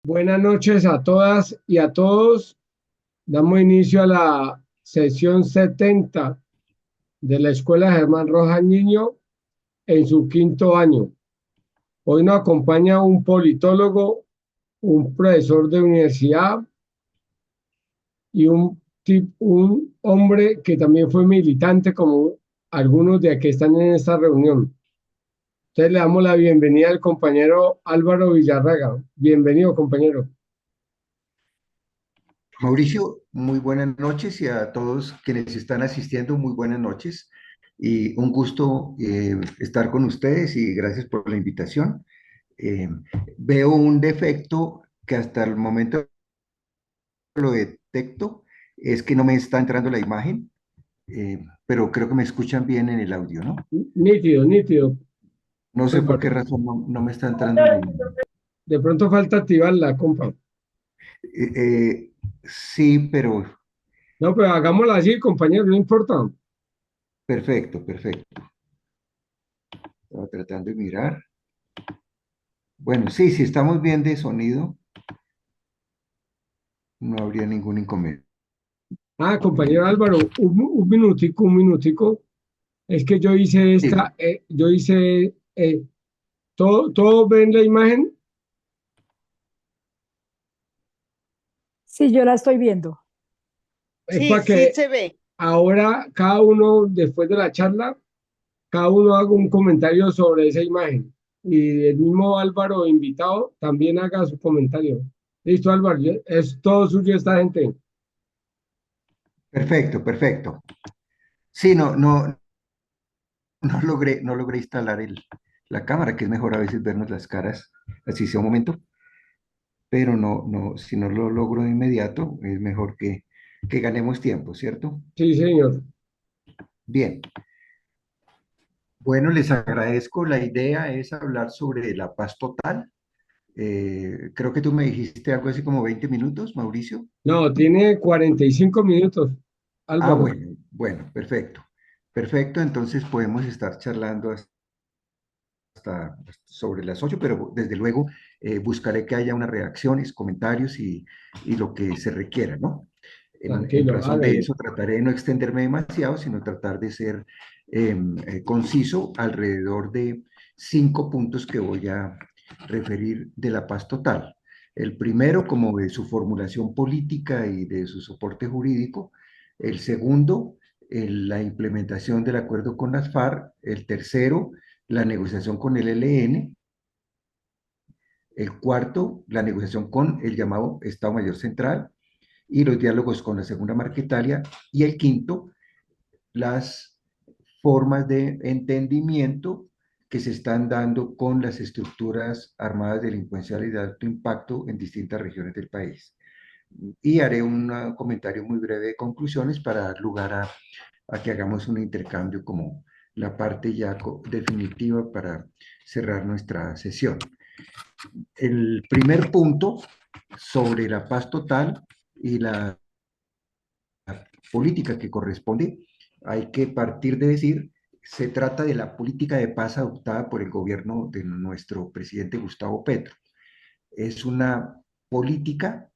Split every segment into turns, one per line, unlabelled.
Buenas noches a todas y a todos. Damos inicio a la sesión 70 de la Escuela Germán Rojas Niño en su quinto año. Hoy nos acompaña un politólogo, un profesor de universidad y un hombre que también fue militante como algunos de que están en esta reunión. Entonces le damos la bienvenida al compañero Álvaro Villarraga. Bienvenido, compañero.
Mauricio, muy buenas noches y a todos quienes están asistiendo, muy buenas noches y un gusto estar con ustedes y gracias por la invitación. Eh, Veo un defecto que hasta el momento lo detecto, es que no me está entrando la imagen, pero creo que me escuchan bien en el audio, ¿no?
Nítido, nítido,
No sé por qué
Álvaro.
razón no me está entrando la imagen.
De pronto falta activar la compa.
Sí, pero
No, pero hagámosla así, compañero, no importa.
perfecto, perfecto. Estaba tratando de mirar. Bueno, sí, si estamos bien de sonido, no habría ningún inconveniente.
Ah, compañero Álvaro, un minutico, un minutico. Es que yo hice
Diga.
¿todos ven la imagen?
Sí, yo la estoy viendo.
Es
Sí,
para
sí
que
se ve.
ahora cada uno, después de la charla, cada uno haga un comentario sobre esa imagen. Y el mismo Álvaro, invitado, también haga su comentario. Listo, Álvaro, es todo suyo esta gente.
Perfecto, perfecto. Sí, no logré instalar la cámara, que es mejor a veces vernos las caras, así sea un momento, pero si no lo logro de inmediato, es mejor que ganemos tiempo, ¿cierto?
Sí, señor.
Bien, bueno, les agradezco. La idea es hablar sobre la paz total. Creo que tú me dijiste algo así como 20 minutos, Mauricio.
No, tiene 45 minutos,
Ah,
Álvaro.
bueno, bueno, perfecto. Perfecto, entonces podemos estar charlando sobre las 8, pero desde luego buscaré que haya unas reacciones, comentarios y lo que se requiera, ¿no? En
Tranquilo,
razón de
hágale.
eso, trataré de no extenderme demasiado, sino tratar de ser conciso alrededor de 5 puntos que voy a referir de la paz total. El primero, como de su formulación política y de su soporte jurídico. El segundo, la implementación del acuerdo con las FARC. El tercero, la negociación con el ELN. El cuarto, la negociación con el llamado Estado Mayor Central y los diálogos con la Segunda Marquetalia. Y el quinto, las formas de entendimiento que se están dando con las estructuras armadas delincuenciales de alto impacto en distintas regiones del país. Y haré un comentario muy breve de conclusiones para dar lugar a que hagamos un intercambio como la parte ya definitiva para cerrar nuestra sesión. El primer punto sobre la paz total y la política que corresponde, hay que partir de decir, se trata de la política de paz adoptada por el gobierno de nuestro presidente Gustavo Petro. Es una política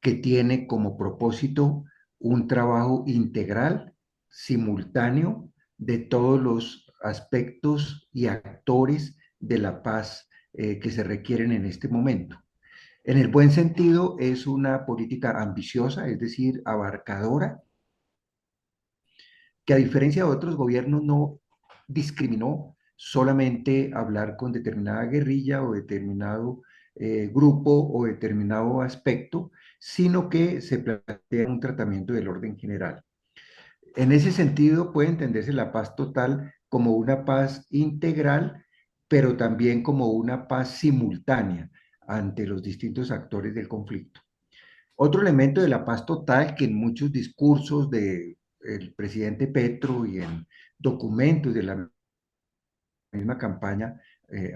que tiene como propósito un trabajo integral, simultáneo, de todos los aspectos y actores de la paz que se requieren en este momento. En el buen sentido, es una política ambiciosa, es decir, abarcadora, que a diferencia de otros gobiernos no discriminó solamente hablar con determinada guerrilla o determinado grupo o determinado aspecto, sino que se plantea un tratamiento del orden general. En ese sentido, puede entenderse la paz total como una paz integral, pero también como una paz simultánea ante los distintos actores del conflicto. Otro elemento de la paz total que en muchos discursos del presidente Petro y en documentos de la misma campaña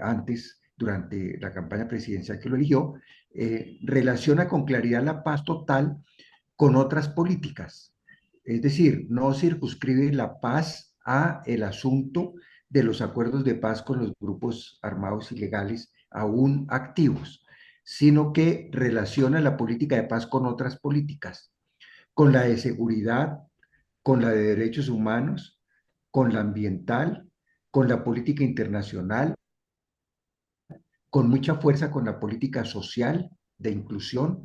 antes, durante la campaña presidencial que lo eligió, relaciona con claridad la paz total con otras políticas. Es decir, no circunscribe la paz a el asunto de los acuerdos de paz con los grupos armados ilegales aún activos, sino que relaciona la política de paz con otras políticas, con la de seguridad, con la de derechos humanos, con la ambiental, con la política internacional, con mucha fuerza con la política social de inclusión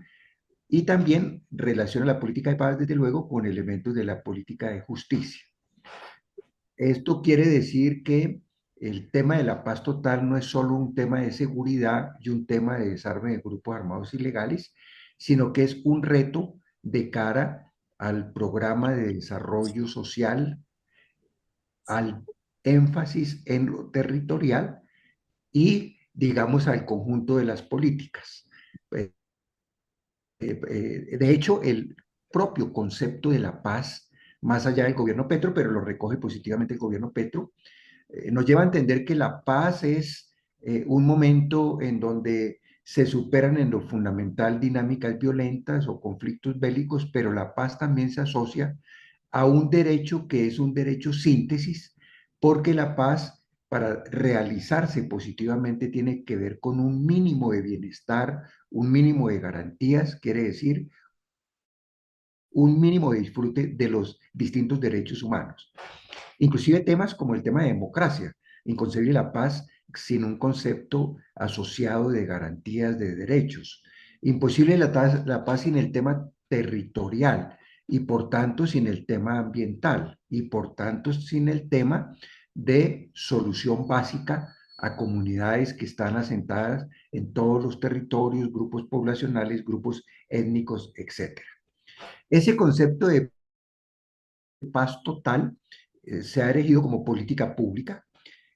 y también relaciona la política de paz, desde luego, con elementos de la política de justicia. Esto quiere decir que el tema de la paz total no es solo un tema de seguridad y un tema de desarme de grupos armados ilegales, sino que es un reto de cara al programa de desarrollo social, al énfasis en lo territorial y, digamos, al conjunto de las políticas. De hecho, el propio concepto de la paz, más allá del gobierno Petro, pero lo recoge positivamente el gobierno Petro, nos lleva a entender que la paz es un momento en donde se superan en lo fundamental dinámicas violentas o conflictos bélicos, pero la paz también se asocia a un derecho que es un derecho síntesis, porque la paz, para realizarse positivamente, tiene que ver con un mínimo de bienestar, un mínimo de garantías, quiere decir un mínimo de disfrute de los distintos derechos humanos. Inclusive temas como el tema de democracia, inconcebible la paz sin un concepto asociado de garantías de derechos, imposible la paz sin el tema territorial y por tanto sin el tema ambiental y por tanto sin el tema de solución básica a comunidades que están asentadas en todos los territorios, grupos poblacionales, grupos étnicos, etc. Ese concepto de paz total se ha erigido como política pública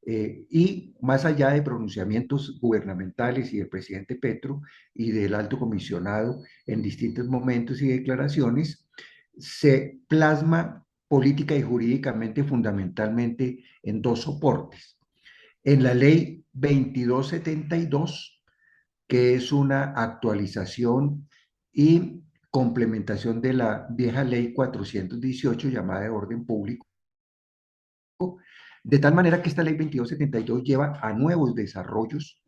y más allá de pronunciamientos gubernamentales y del presidente Petro y del alto comisionado en distintos momentos y declaraciones, se plasma política y jurídicamente fundamentalmente en dos soportes. En la ley 2272, que es una actualización y complementación de la vieja ley 418 llamada de orden público, de tal manera que esta ley 2272 lleva a nuevos desarrollos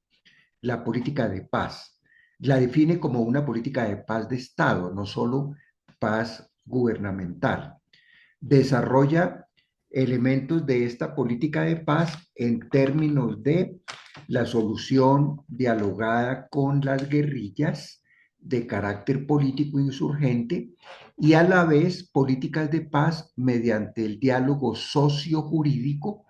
la política de paz. La define como una política de paz de Estado, no solo paz gubernamental. Desarrolla elementos de esta política de paz en términos de la solución dialogada con las guerrillas de carácter político insurgente y a la vez políticas de paz mediante el diálogo sociojurídico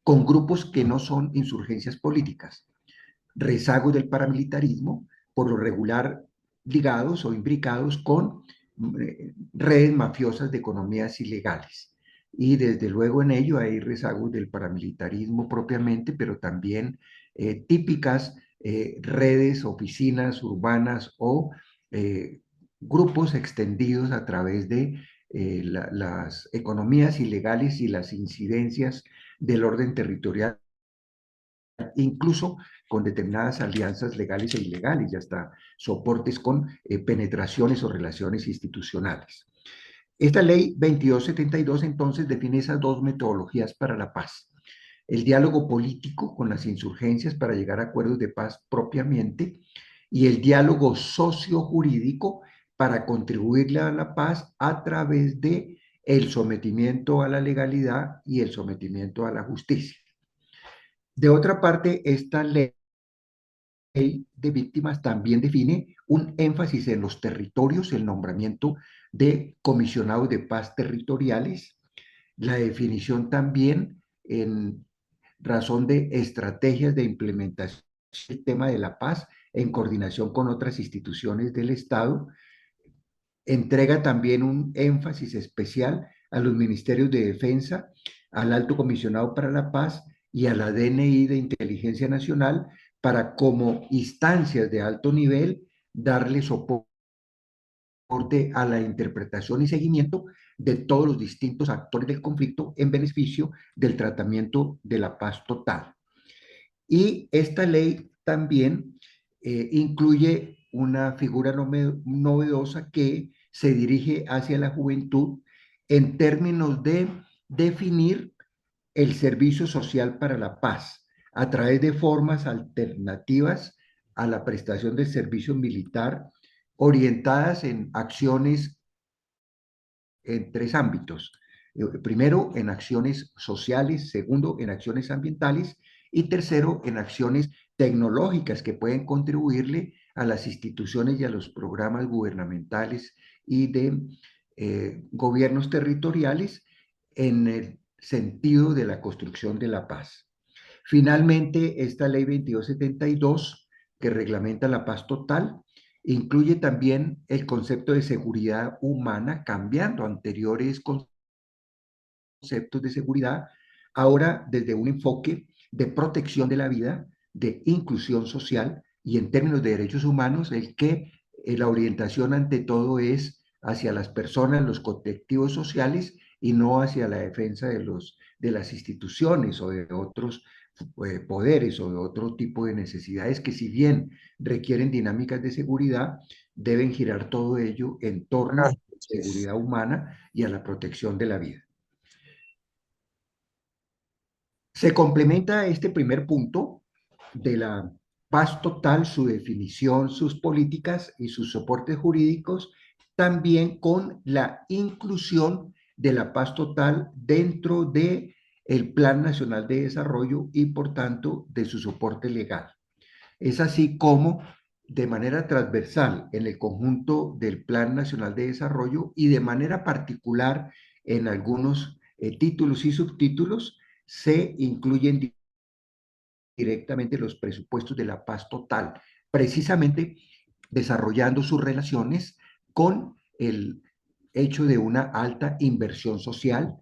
con grupos que no son insurgencias políticas, rezagos del paramilitarismo, por lo regular ligados o imbricados con redes mafiosas de economías ilegales. Y desde luego en ello hay rezagos del paramilitarismo propiamente, pero también típicas redes, oficinas urbanas o grupos extendidos a través de las economías ilegales y las incidencias del orden territorial, incluso con determinadas alianzas legales e ilegales y hasta soportes con penetraciones o relaciones institucionales. Esta ley 2272 entonces define esas dos metodologías para la paz. El diálogo político con las insurgencias para llegar a acuerdos de paz propiamente y el diálogo sociojurídico para contribuirle a la paz a través de el sometimiento a la legalidad y el sometimiento a la justicia. De otra parte, esta ley de víctimas también define un énfasis en los territorios, el nombramiento de comisionados de paz territoriales, la definición también en razón de estrategias de implementación del tema de la paz en coordinación con otras instituciones del Estado, entrega también un énfasis especial a los ministerios de defensa, al Alto Comisionado para la Paz y a la DNI de Inteligencia Nacional para, como instancias de alto nivel, darle soporte a la interpretación y seguimiento de todos los distintos actores del conflicto en beneficio del tratamiento de la paz total. Y esta ley también incluye una figura novedosa que se dirige hacia la juventud en términos de definir el servicio social para la paz a través de formas alternativas a la prestación del servicio militar orientadas en acciones en tres ámbitos. Primero, en acciones sociales, segundo, en acciones ambientales y tercero, en acciones tecnológicas que pueden contribuirle a las instituciones y a los programas gubernamentales y de gobiernos territoriales en el sentido de la construcción de la paz. Finalmente, esta ley 2272, que reglamenta la paz total, incluye también el concepto de seguridad humana, cambiando anteriores conceptos de seguridad, ahora desde un enfoque de protección de la vida, de inclusión social y en términos de derechos humanos, el que la orientación ante todo es hacia las personas, los colectivos sociales y no hacia la defensa de las instituciones o de otros poderes o de otro tipo de necesidades que si bien requieren dinámicas de seguridad, deben girar todo ello en torno a la seguridad humana y a la protección de la vida. Se complementa este primer punto de la paz total, su definición, sus políticas y sus soportes jurídicos, también con la inclusión de la paz total dentro de el Plan Nacional de Desarrollo y, por tanto, de su soporte legal. Es así como, de manera transversal, en el conjunto del Plan Nacional de Desarrollo y de manera particular en algunos títulos y subtítulos, se incluyen directamente los presupuestos de la paz total, precisamente desarrollando sus relaciones con el hecho de una alta inversión social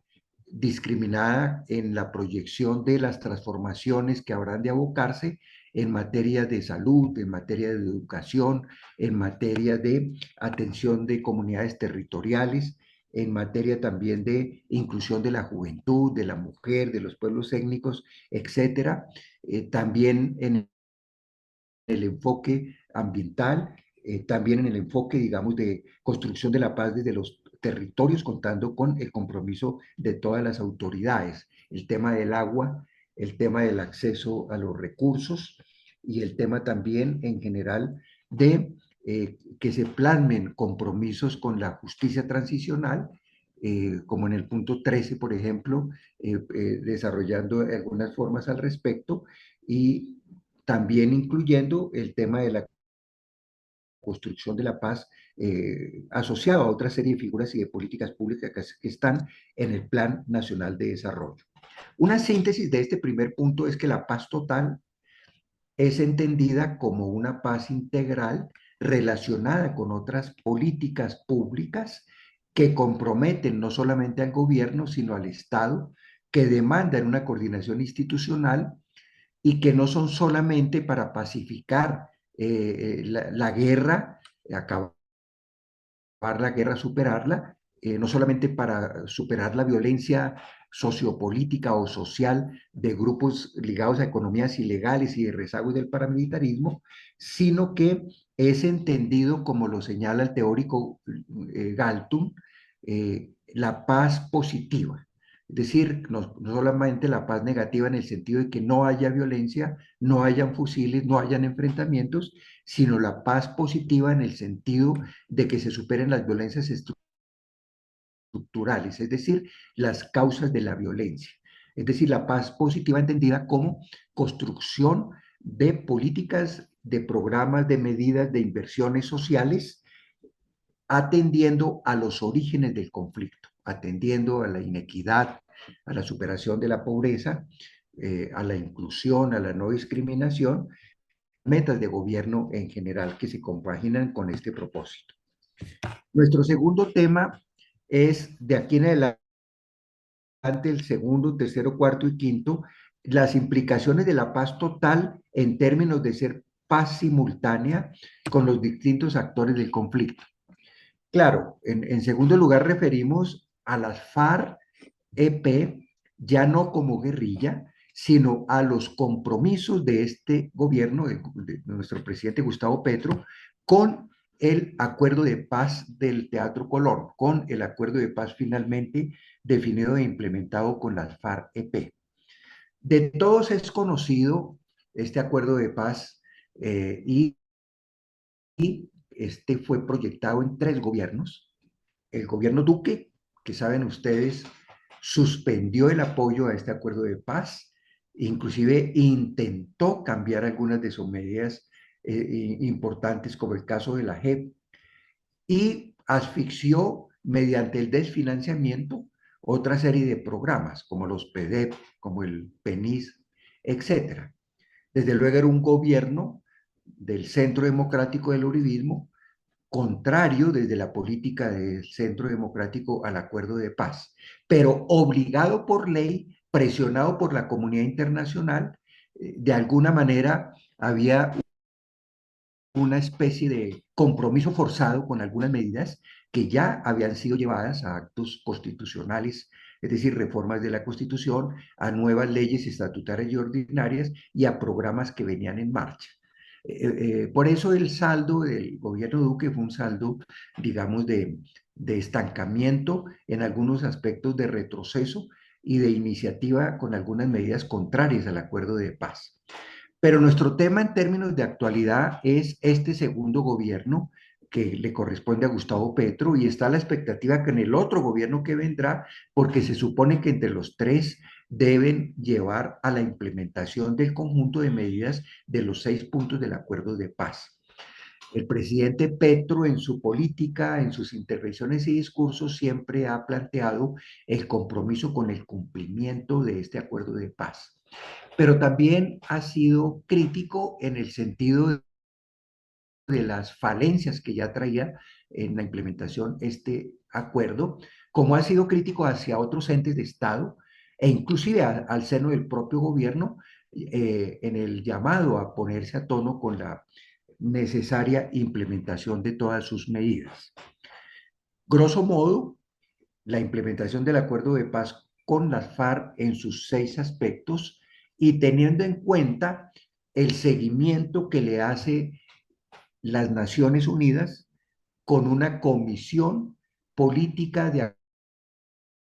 discriminada en la proyección de las transformaciones que habrán de abocarse en materia de salud, en materia de educación, en materia de atención de comunidades territoriales, en materia también de inclusión de la juventud, de la mujer, de los pueblos étnicos, etcétera. También en el enfoque ambiental, también en el enfoque, digamos, de construcción de la paz desde los territorios, contando con el compromiso de todas las autoridades. El tema del agua, el tema del acceso a los recursos y el tema también en general de que se plasmen compromisos con la justicia transicional, como en el punto 13, por ejemplo, desarrollando algunas formas al respecto y también incluyendo el tema de la construcción de la paz asociado a otra serie de figuras y de políticas públicas que están en el Plan Nacional de Desarrollo. Una síntesis de este primer punto es que la paz total es entendida como una paz integral relacionada con otras políticas públicas que comprometen no solamente al gobierno, sino al Estado, que demandan una coordinación institucional y que no son solamente para pacificar la guerra, acabar la guerra, superarla, no solamente para superar la violencia sociopolítica o social de grupos ligados a economías ilegales y de rezagos del paramilitarismo, sino que es entendido, como lo señala el teórico Galtung, la paz positiva. Es decir, no solamente la paz negativa en el sentido de que no haya violencia, no hayan fusiles, no hayan enfrentamientos, sino la paz positiva en el sentido de que se superen las violencias estructurales, es decir, las causas de la violencia. Es decir, la paz positiva entendida como construcción de políticas, de programas, de medidas, de inversiones sociales, atendiendo a los orígenes del conflicto, atendiendo a la inequidad, a la superación de la pobreza, a la inclusión, a la no discriminación, metas de gobierno en general que se compaginan con este propósito. Nuestro segundo tema es, de aquí en adelante, el segundo, tercero, cuarto y quinto, las implicaciones de la paz total en términos de ser paz simultánea con los distintos actores del conflicto. Claro, en segundo lugar referimos a las FARC-EP, ya no como guerrilla, sino a los compromisos de este gobierno, de nuestro presidente Gustavo Petro, con el acuerdo de paz del Teatro Colón, con el acuerdo de paz finalmente definido e implementado con las FARC-EP. De todos es conocido este acuerdo de paz y este fue proyectado en 3 gobiernos. El gobierno Duque, que saben ustedes, suspendió el apoyo a este acuerdo de paz, inclusive intentó cambiar algunas de sus medidas importantes, como el caso de la JEP, y asfixió mediante el desfinanciamiento otra serie de programas, como los PDEP, como el PENIS, etcétera. Desde luego era un gobierno del Centro Democrático del Uribismo, contrario desde la política del Centro Democrático al acuerdo de paz, pero obligado por ley, presionado por la comunidad internacional, de alguna manera había una especie de compromiso forzado con algunas medidas que ya habían sido llevadas a actos constitucionales, es decir, reformas de la Constitución, a nuevas leyes estatutarias y ordinarias y a programas que venían en marcha. Por eso el saldo del gobierno Duque fue un saldo, digamos, de estancamiento, en algunos aspectos de retroceso y de iniciativa con algunas medidas contrarias al acuerdo de paz. Pero nuestro tema en términos de actualidad es este segundo gobierno que le corresponde a Gustavo Petro, y está la expectativa que en el otro gobierno que vendrá, porque se supone que entre los tres deben llevar a la implementación del conjunto de medidas de los 6 puntos del acuerdo de paz. El presidente Petro en su política, en sus intervenciones y discursos, siempre ha planteado el compromiso con el cumplimiento de este acuerdo de paz, pero también ha sido crítico en el sentido de las falencias que ya traía en la implementación este acuerdo, como ha sido crítico hacia otros entes de Estado e inclusive al seno del propio gobierno, en el llamado a ponerse a tono con la necesaria implementación de todas sus medidas. Grosso modo, la implementación del acuerdo de paz con las FARC en sus 6 aspectos, y teniendo en cuenta el seguimiento que le hace las Naciones Unidas con una comisión política de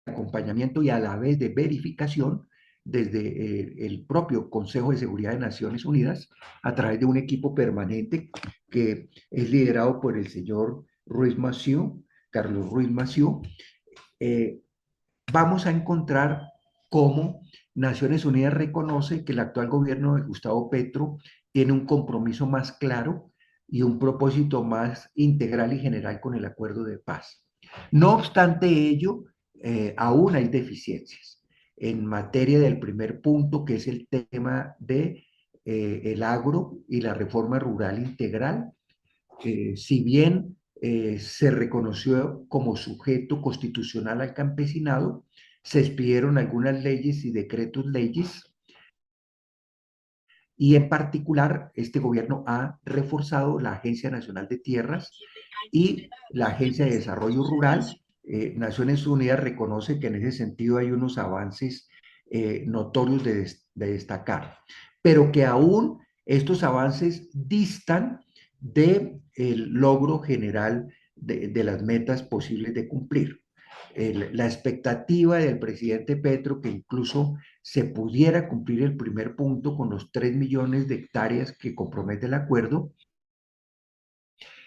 acompañamiento y a la vez de verificación desde el propio Consejo de Seguridad de Naciones Unidas, a través de un equipo permanente que es liderado por el señor Ruiz Massieu, Carlos Ruiz Massieu. Vamos a encontrar cómo Naciones Unidas reconoce que el actual gobierno de Gustavo Petro tiene un compromiso más claro y un propósito más integral y general con el acuerdo de paz. No obstante ello, aún hay deficiencias en materia del primer punto, que es el tema de el agro y la reforma rural integral. Si bien se reconoció como sujeto constitucional al campesinado, se expidieron algunas leyes y decretos leyes, y en particular este gobierno ha reforzado la Agencia Nacional de Tierras y la Agencia de Desarrollo Rural. Naciones Unidas reconoce que en ese sentido hay unos avances notorios de destacar, pero que aún estos avances distan del logro general de las metas posibles de cumplir. La expectativa del presidente Petro que incluso se pudiera cumplir el primer punto con los 3 millones de hectáreas que compromete el acuerdo,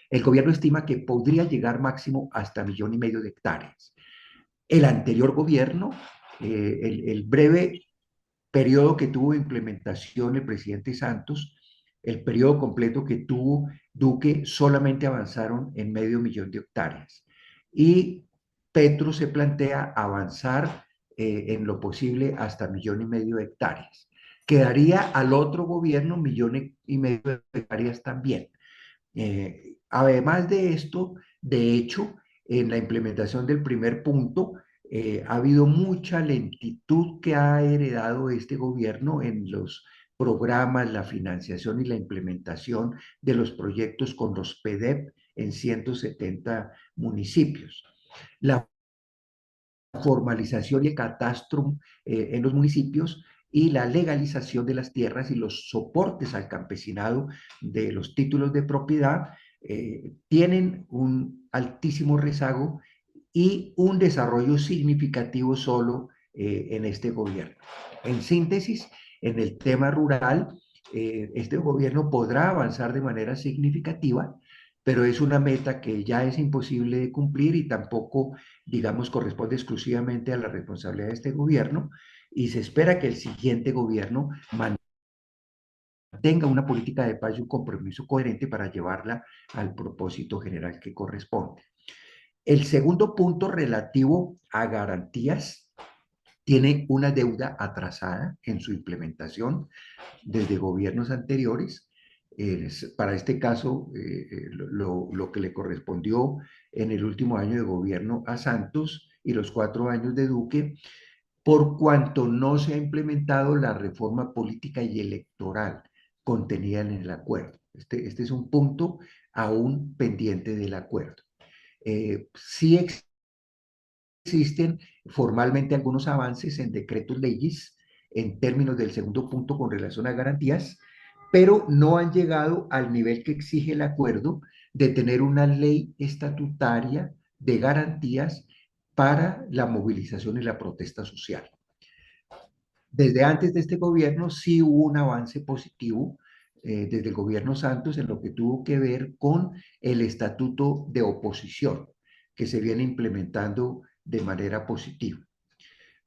el gobierno estima que podría llegar máximo hasta 1,5 millones de hectáreas. El anterior gobierno, el breve periodo que tuvo de implementación el presidente Santos, el periodo completo que tuvo Duque, solamente avanzaron en 0,5 millón de hectáreas. Y Petro se plantea avanzar en lo posible hasta 1,5 millones de hectáreas. Quedaría al otro gobierno 1,5 millones de hectáreas también. Además de esto, de hecho, en la implementación del primer punto, ha habido mucha lentitud que ha heredado este gobierno en los programas, la financiación y la implementación de los proyectos con los PDEP en 170 municipios. La formalización y el catastro en los municipios y la legalización de las tierras y los soportes al campesinado de los títulos de propiedad tienen un altísimo rezago y un desarrollo significativo solo en este gobierno. En síntesis, en el tema rural, este gobierno podrá avanzar de manera significativa, pero es una meta que ya es imposible de cumplir y tampoco, digamos, corresponde exclusivamente a la responsabilidad de este gobierno, y se espera que el siguiente gobierno tenga una política de paz y un compromiso coherente para llevarla al propósito general que corresponde. El segundo punto relativo a garantías tiene una deuda atrasada en su implementación desde gobiernos anteriores. Para este caso, lo que le correspondió en el último año de gobierno a Santos y los 4 años de Duque, por cuanto no se ha implementado la reforma política y electoral contenida en el acuerdo. Este es un punto aún pendiente del acuerdo. Sí existen formalmente algunos avances en decretos leyes en términos del segundo punto con relación a garantías, pero no han llegado al nivel que exige el acuerdo de tener una ley estatutaria de garantías para la movilización y la protesta social. Desde antes de este gobierno sí hubo un avance positivo desde el gobierno Santos en lo que tuvo que ver con el estatuto de oposición que se viene implementando de manera positiva.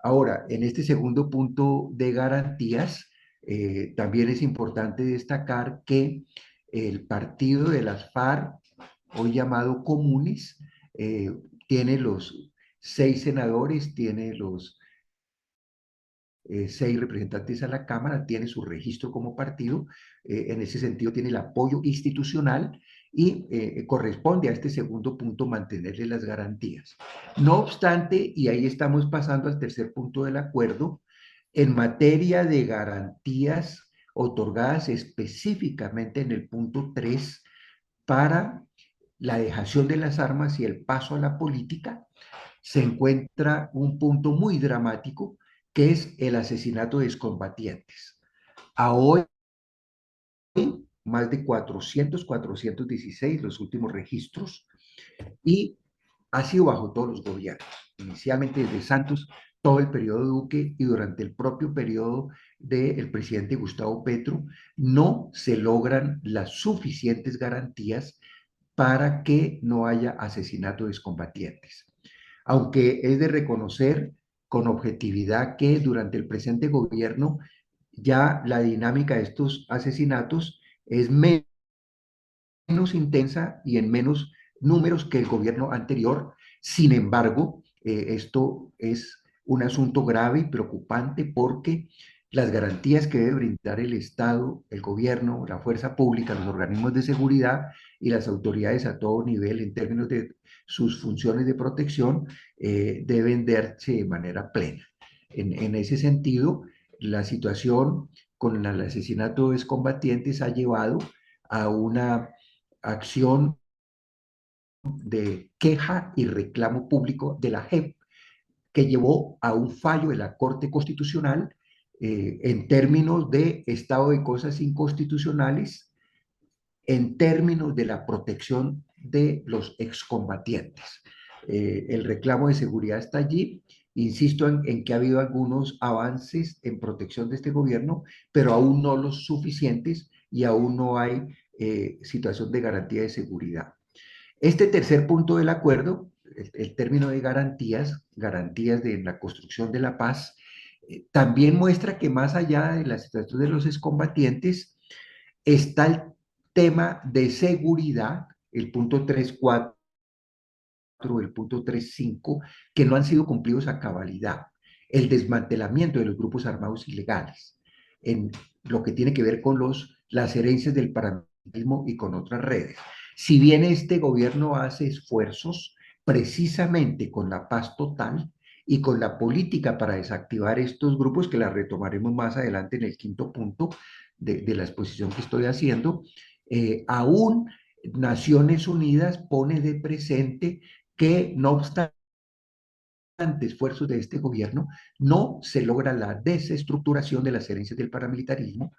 Ahora, en este segundo punto de garantías, también es importante destacar que el partido de las FARC, hoy llamado Comunes, tiene los 6 senadores, tiene los 6 representantes a la Cámara, tiene su registro como partido, en ese sentido tiene el apoyo institucional y corresponde a este segundo punto mantenerle las garantías. No obstante, y ahí estamos pasando al tercer punto del acuerdo, en materia de garantías otorgadas específicamente en el punto 3 para la dejación de las armas y el paso a la política, se encuentra un punto muy dramático que es el asesinato de excombatientes. A hoy, más de 416 los últimos registros, y ha sido bajo todos los gobiernos, inicialmente desde Santos, todo el periodo Duque y durante el propio periodo del presidente Gustavo Petro, no se logran las suficientes garantías para que no haya asesinato de excombatientes. Aunque es de reconocer con objetividad que durante el presente gobierno ya la dinámica de estos asesinatos es menos intensa y en menos números que el gobierno anterior. Sin embargo, esto es un asunto grave y preocupante porque las garantías que debe brindar el Estado, el gobierno, la fuerza pública, los organismos de seguridad y las autoridades a todo nivel en términos de sus funciones de protección deben darse de manera plena. En ese sentido, la situación con el asesinato de excombatientes ha llevado a una acción de queja y reclamo público de la JEP, que llevó a un fallo de la Corte Constitucional en términos de estado de cosas inconstitucionales, en términos de la protección de los excombatientes. El reclamo de seguridad está allí. Insisto en que ha habido algunos avances en protección de este gobierno, pero aún no los suficientes y aún no hay situación de garantía de seguridad. Este tercer punto del acuerdo, el término de garantías, garantías de la construcción de la paz, también muestra que más allá de la situación de los excombatientes, está el tema de seguridad, el punto 3.4, el punto 3.5, que no han sido cumplidos a cabalidad. El desmantelamiento de los grupos armados ilegales, en lo que tiene que ver con las herencias del paramilitarismo y con otras redes. Si bien este gobierno hace esfuerzos precisamente con la paz total y con la política para desactivar estos grupos, que la retomaremos más adelante en el quinto punto de la exposición que estoy haciendo, aún Naciones Unidas pone de presente que no obstante esfuerzos de este gobierno, no se logra la desestructuración de las herencias del paramilitarismo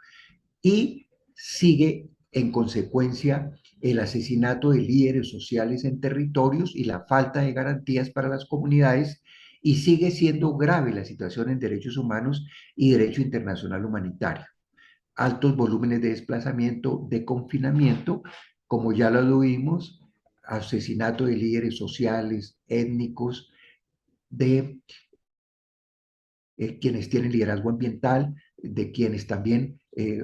y sigue en consecuencia el asesinato de líderes sociales en territorios y la falta de garantías para las comunidades, y sigue siendo grave la situación en derechos humanos y derecho internacional humanitario. altos volúmenes de desplazamiento, de confinamiento, como ya lo vimos, asesinato de líderes sociales, étnicos, de quienes tienen liderazgo ambiental, de quienes también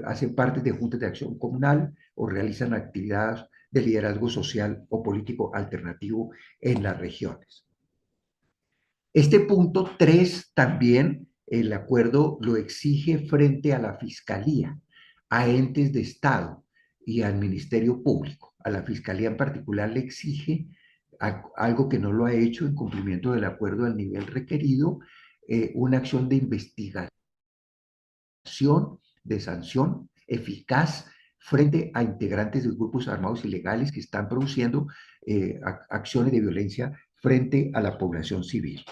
hacen parte de juntas de acción comunal o realizan actividades de liderazgo social o político alternativo en las regiones. Este punto 3 también el acuerdo lo exige frente a la Fiscalía, a entes de Estado y al Ministerio Público. A la Fiscalía en particular le exige algo que no lo ha hecho en cumplimiento del acuerdo al nivel requerido, una acción de investigación, de sanción eficaz frente a integrantes de grupos armados ilegales que están produciendo acciones de violencia frente a la población civil.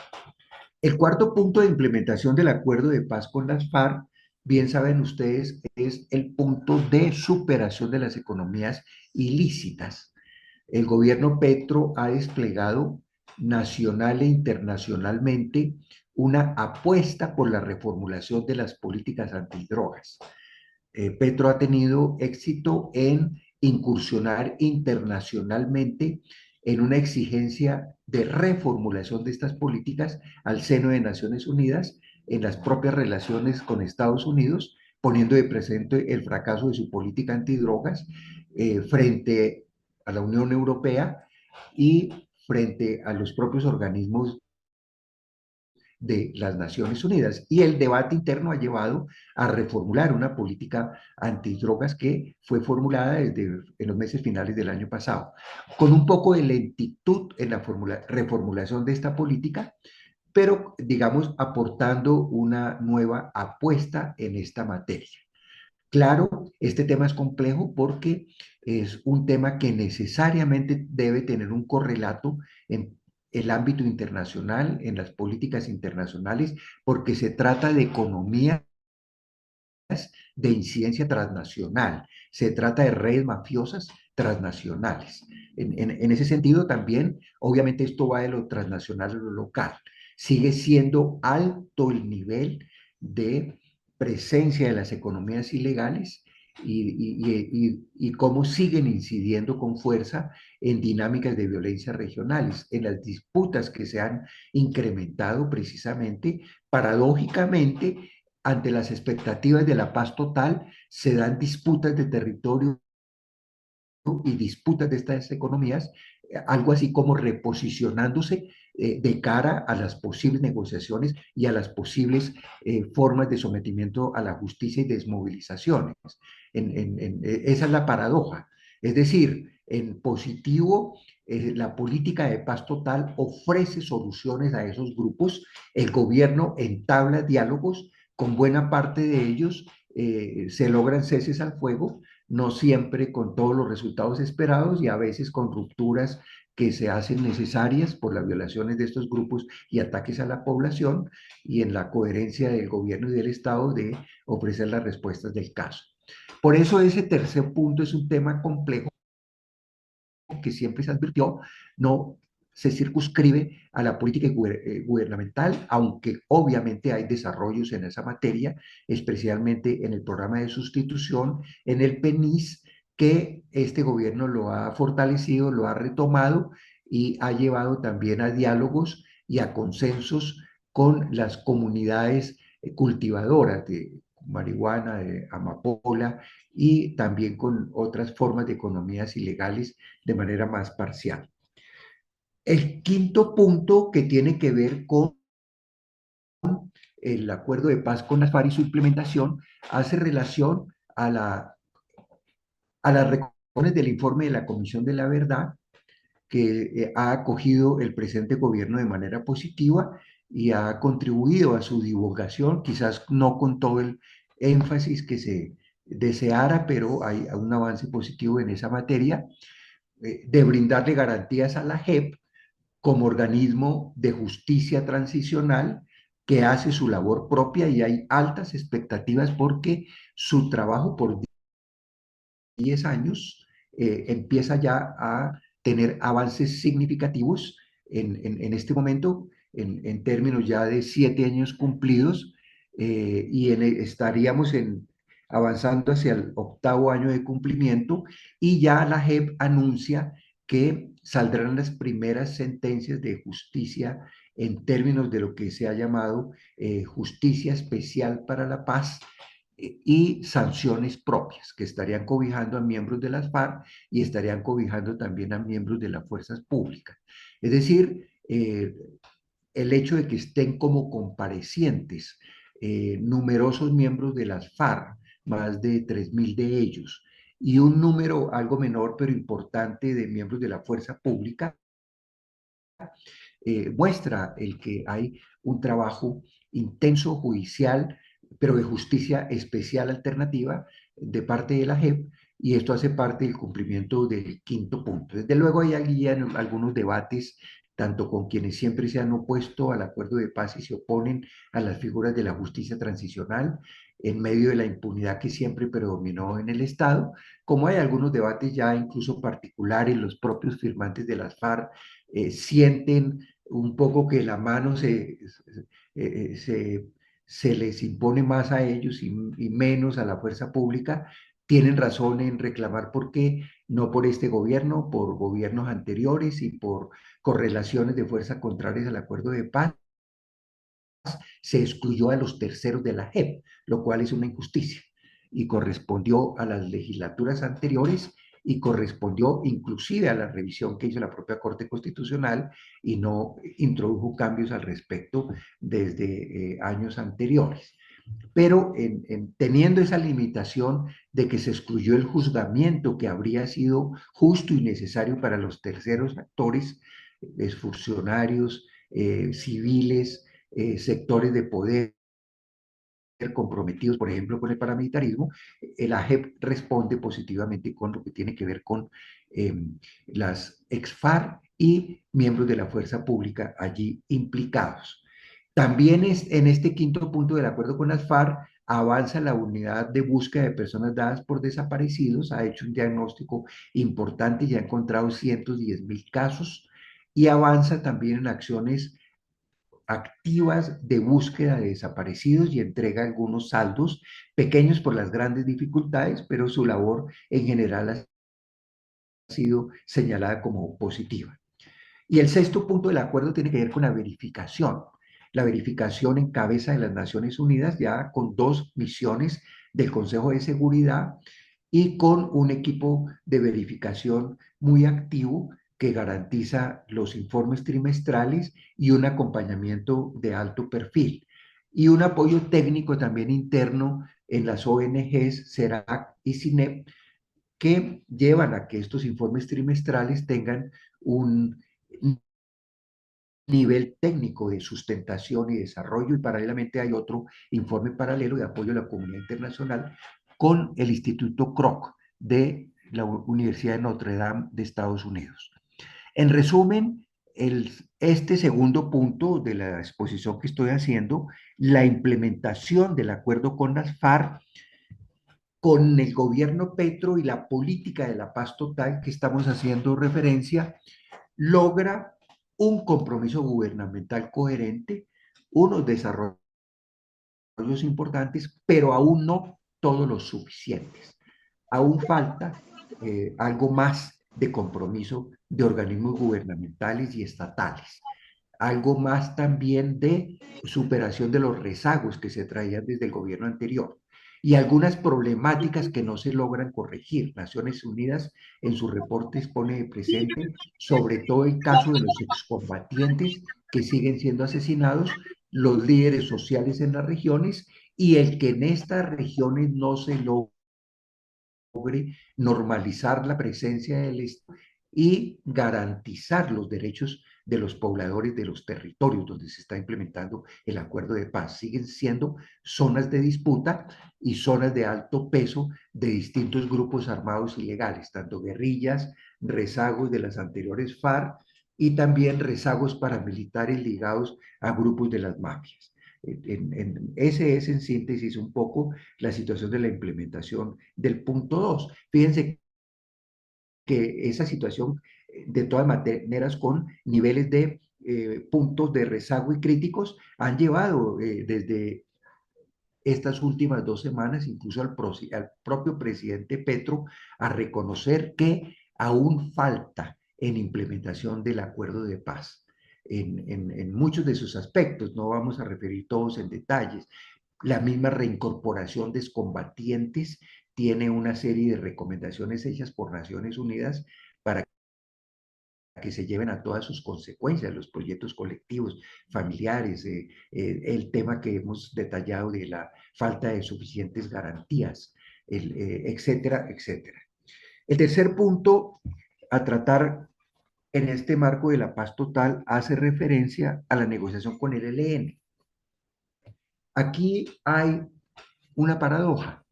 El cuarto punto de implementación del acuerdo de paz con las FARC, bien saben ustedes, es el punto de superación de las economías ilícitas. El gobierno Petro ha desplegado nacional e internacionalmente una apuesta por la reformulación de las políticas antidrogas. Petro ha tenido éxito en incursionar internacionalmente en una exigencia de reformulación de estas políticas al seno de Naciones Unidas, en las propias relaciones con Estados Unidos, poniendo de presente el fracaso de su política antidrogas frente a la Unión Europea y frente a los propios organismos de las Naciones Unidas. Y el debate interno ha llevado a reformular una política antidrogas que fue formulada desde en los meses finales del año pasado, con un poco de lentitud en la reformulación de esta política, pero digamos aportando una nueva apuesta en esta materia. Claro, este tema es complejo porque es un tema que necesariamente debe tener un correlato en el ámbito internacional, en las políticas internacionales, porque se trata de economías de incidencia transnacional, se trata de redes mafiosas transnacionales. En ese sentido también, obviamente esto va de lo transnacional a lo local. Sigue siendo alto el nivel de presencia de las economías ilegales y cómo siguen incidiendo con fuerza en dinámicas de violencia regionales, en las disputas que se han incrementado precisamente, paradójicamente, ante las expectativas de la paz total, se dan disputas de territorio y disputas de estas economías, algo así como reposicionándose de cara a las posibles negociaciones y a las posibles formas de sometimiento a la justicia y desmovilizaciones. Esa es la paradoja. Es decir, en positivo, la política de paz total ofrece soluciones a esos grupos, el gobierno entabla diálogos, con buena parte de ellos se logran ceses al fuego, no siempre con todos los resultados esperados y a veces con rupturas que se hacen necesarias por las violaciones de estos grupos y ataques a la población y en la coherencia del gobierno y del Estado de ofrecer las respuestas del caso. Por eso ese tercer punto es un tema complejo que siempre se advirtió, no se circunscribe a la política gubernamental, aunque obviamente hay desarrollos en esa materia, especialmente en el programa de sustitución, en el PENIS, que este gobierno lo ha fortalecido, lo ha retomado y ha llevado también a diálogos y a consensos con las comunidades cultivadoras de marihuana, de amapola y también con otras formas de economías ilegales de manera más parcial. El quinto punto que tiene que ver con el acuerdo de paz con las FARC y su implementación hace relación a las recomendaciones del informe de la Comisión de la Verdad que ha acogido el presente gobierno de manera positiva y ha contribuido a su divulgación, quizás no con todo el énfasis que se deseara, pero hay un avance positivo en esa materia, de brindarle garantías a la JEP como organismo de justicia transicional que hace su labor propia y hay altas expectativas porque su trabajo por 10 años empieza ya a tener avances significativos en este momento, en términos ya de 7 años cumplidos, y estaríamos avanzando hacia el octavo año de cumplimiento, y ya la JEP anuncia que saldrán las primeras sentencias de justicia en términos de lo que se ha llamado justicia especial para la paz y sanciones propias, que estarían cobijando a miembros de las FARC y estarían cobijando también a miembros de las fuerzas públicas. Es decir, el hecho de que estén como comparecientes numerosos miembros de las FARC, más de 3.000 de ellos, y un número algo menor pero importante de miembros de la fuerza pública, muestra el que hay un trabajo intenso judicial, pero de justicia especial alternativa de parte de la JEP, y esto hace parte del cumplimiento del quinto punto. Desde luego hay algunos debates, tanto con quienes siempre se han opuesto al acuerdo de paz y se oponen a las figuras de la justicia transicional, en medio de la impunidad que siempre predominó en el Estado, como hay algunos debates ya incluso particulares, los propios firmantes de las FARC sienten un poco que la mano se les impone más a ellos y menos a la fuerza pública. Tienen razón en reclamar por qué, no por este gobierno, por gobiernos anteriores y por correlaciones de fuerza contrarias al acuerdo de paz, se excluyó a los terceros de la JEP, lo cual es una injusticia, y correspondió a las legislaturas anteriores y correspondió inclusive a la revisión que hizo la propia Corte Constitucional y no introdujo cambios al respecto desde años anteriores. Pero teniendo esa limitación de que se excluyó el juzgamiento que habría sido justo y necesario para los terceros actores, funcionarios, civiles, sectores de poder comprometidos, por ejemplo, con el paramilitarismo, el AGEP responde positivamente con lo que tiene que ver con las ex-FARC y miembros de la fuerza pública allí implicados. También en este quinto punto del acuerdo con las FARC avanza la unidad de búsqueda de personas dadas por desaparecidos, ha hecho un diagnóstico importante y ha encontrado 110.000 casos, y avanza también en acciones activas de búsqueda de desaparecidos y entrega algunos saldos pequeños por las grandes dificultades, pero su labor en general ha sido señalada como positiva. Y el sexto punto del acuerdo tiene que ver con la verificación. La verificación en cabeza de las Naciones Unidas, ya con 2 misiones del Consejo de Seguridad y con un equipo de verificación muy activo que garantiza los informes trimestrales y un acompañamiento de alto perfil. Y un apoyo técnico también interno en las ONGs, CERAC y CINEP, que llevan a que estos informes trimestrales tengan un nivel técnico de sustentación y desarrollo, y paralelamente hay otro informe paralelo de apoyo a la comunidad internacional con el Instituto Kroc de la Universidad de Notre Dame de Estados Unidos. En resumen, este segundo punto de la exposición que estoy haciendo, la implementación del acuerdo con las FARC, con el gobierno Petro y la política de la paz total que estamos haciendo referencia, logra un compromiso gubernamental coherente, unos desarrollos importantes, pero aún no todos los suficientes. Aún falta algo más de compromiso de organismos gubernamentales y estatales, algo más también de superación de los rezagos que se traían desde el gobierno anterior y algunas problemáticas que no se logran corregir. Naciones Unidas en sus reportes pone presente sobre todo el caso de los excombatientes que siguen siendo asesinados, los líderes sociales en las regiones y el que en estas regiones no se logre normalizar la presencia del Estado y garantizar los derechos de los pobladores de los territorios donde se está implementando el acuerdo de paz. Siguen siendo zonas de disputa y zonas de alto peso de distintos grupos armados ilegales, tanto guerrillas, rezagos de las anteriores FARC y también rezagos paramilitares ligados a grupos de las mafias. Ese es en síntesis un poco la situación de la implementación del punto 2. Fíjense que esa situación, de todas maneras, con niveles de puntos de rezago y críticos, han llevado desde estas últimas 2 semanas, incluso al propio presidente Petro, a reconocer que aún falta en implementación del acuerdo de paz en muchos de sus aspectos. No vamos a referir todos en detalles. La misma reincorporación de excombatientes tiene una serie de recomendaciones hechas por Naciones Unidas para que se lleven a todas sus consecuencias, los proyectos colectivos, familiares, el tema que hemos detallado de la falta de suficientes garantías, etcétera, etcétera. El tercer punto a tratar en este marco de la paz total hace referencia a la negociación con el ELN. Aquí hay una paradoja.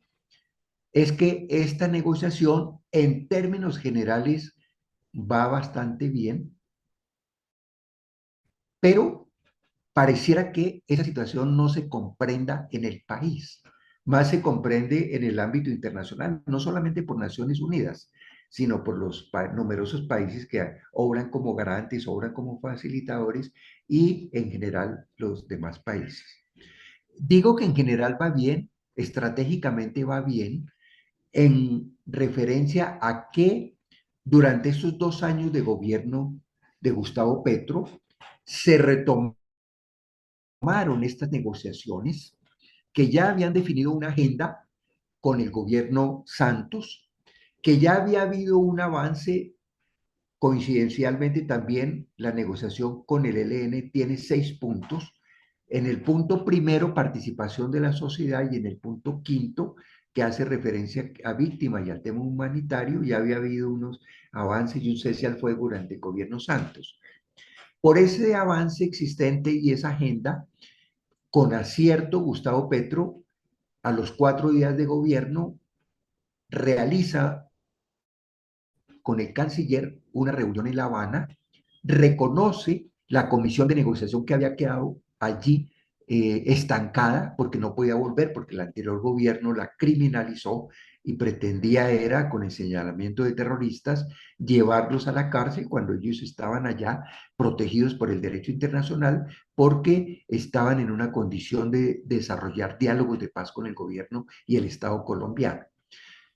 Es que esta negociación, en términos generales, va bastante bien, pero pareciera que esa situación no se comprenda en el país, más se comprende en el ámbito internacional, no solamente por Naciones Unidas, sino por los numerosos países que obran como garantes, obran como facilitadores y en general los demás países. Digo que en general va bien, estratégicamente va bien, en referencia a que durante estos 2 años de gobierno de Gustavo Petro se retomaron estas negociaciones que ya habían definido una agenda con el gobierno Santos, que ya había habido un avance. Coincidencialmente también la negociación con el ELN tiene 6 puntos. En el punto primero, participación de la sociedad, y en el punto quinto, que hace referencia a víctimas y al tema humanitario, ya había habido unos avances y un cese al fuego durante el gobierno Santos. Por ese avance existente y esa agenda, con acierto, Gustavo Petro, a los 4 días de gobierno, realiza con el canciller una reunión en La Habana, reconoce la comisión de negociación que había quedado allí estancada porque no podía volver, porque el anterior gobierno la criminalizó y pretendía era, con el señalamiento de terroristas, llevarlos a la cárcel cuando ellos estaban allá protegidos por el derecho internacional porque estaban en una condición de desarrollar diálogos de paz con el gobierno y el Estado colombiano.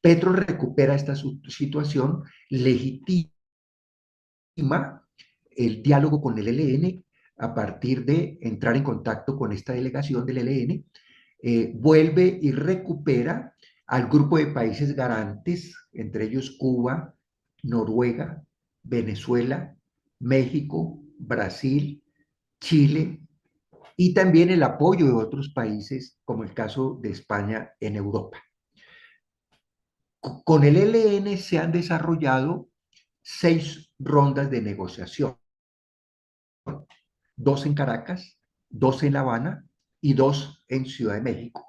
Petro recupera esta situación, legitima el diálogo con el ELN a partir de entrar en contacto con esta delegación del ELN, vuelve y recupera al grupo de países garantes, entre ellos Cuba, Noruega, Venezuela, México, Brasil, Chile, y también el apoyo de otros países, como el caso de España en Europa. Con el ELN se han desarrollado 6 rondas de negociación, 2 en Caracas, 2 en La Habana y 2 en Ciudad de México.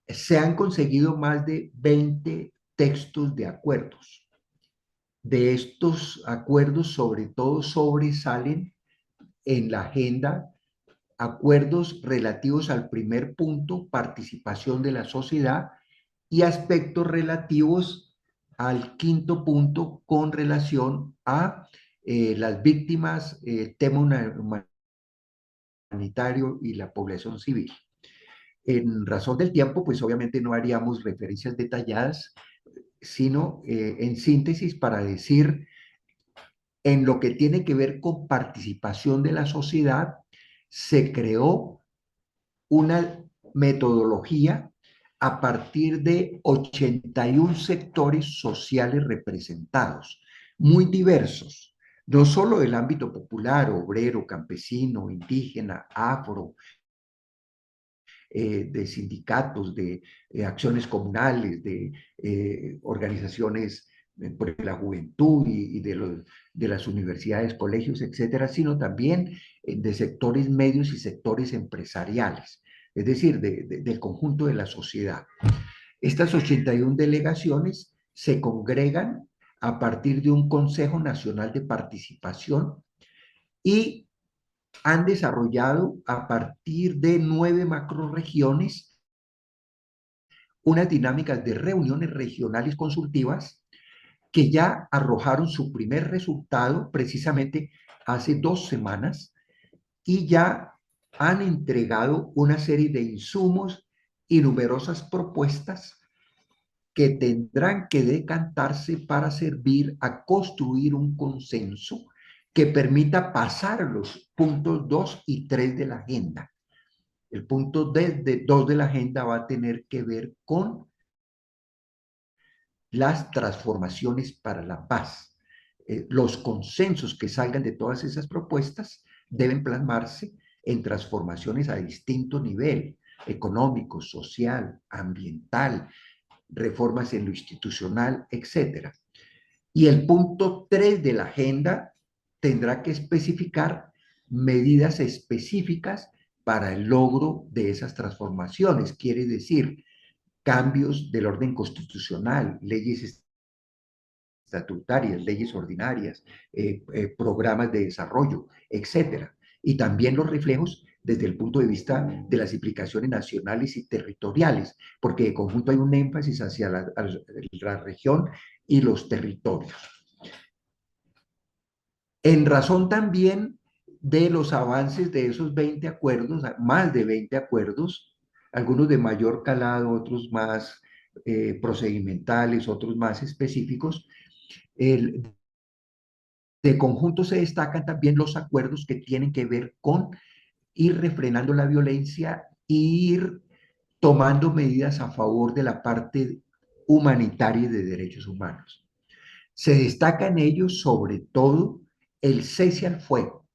Se han conseguido más de 20 textos de acuerdos. De estos acuerdos, sobre todo, sobresalen en la agenda acuerdos relativos al primer punto, participación de la sociedad, y aspectos relativos al quinto punto con relación a las víctimas, tema humanitario y la población civil. En razón del tiempo, pues obviamente no haríamos referencias detalladas, sino en síntesis para decir, en lo que tiene que ver con participación de la sociedad, se creó una metodología a partir de 81 sectores sociales representados, muy diversos, no solo del ámbito popular, obrero, campesino, indígena, afro, de sindicatos, de acciones comunales, de organizaciones por la juventud y de las universidades, colegios, etcétera, sino también de sectores medios y sectores empresariales, es decir, del conjunto de la sociedad. Estas 81 delegaciones se congregan a partir de un Consejo Nacional de Participación y han desarrollado a partir de 9 macroregiones unas dinámicas de reuniones regionales consultivas que ya arrojaron su primer resultado precisamente hace 2 semanas y ya han entregado una serie de insumos y numerosas propuestas que tendrán que decantarse para servir a construir un consenso que permita pasar los puntos 2 y 3 de la agenda. El punto 2 de la agenda va a tener que ver con las transformaciones para la paz. Los consensos que salgan de todas esas propuestas deben plasmarse en transformaciones a distinto nivel, económico, social, ambiental, reformas en lo institucional, etcétera. Y el punto 3 de la agenda tendrá que especificar medidas específicas para el logro de esas transformaciones. Quiere decir, cambios del orden constitucional, leyes estatutarias, leyes ordinarias, programas de desarrollo, etcétera. Y también los reflejos desde el punto de vista de las implicaciones nacionales y territoriales, porque de conjunto hay un énfasis hacia la región y los territorios. En razón también de los avances de esos 20 acuerdos, más de 20 acuerdos, algunos de mayor calado, otros más procedimentales, otros más específicos, de conjunto se destacan también los acuerdos que tienen que ver con ir refrenando la violencia e ir tomando medidas a favor de la parte humanitaria y de derechos humanos. Se destaca en ellos sobre todo el cese al fuego.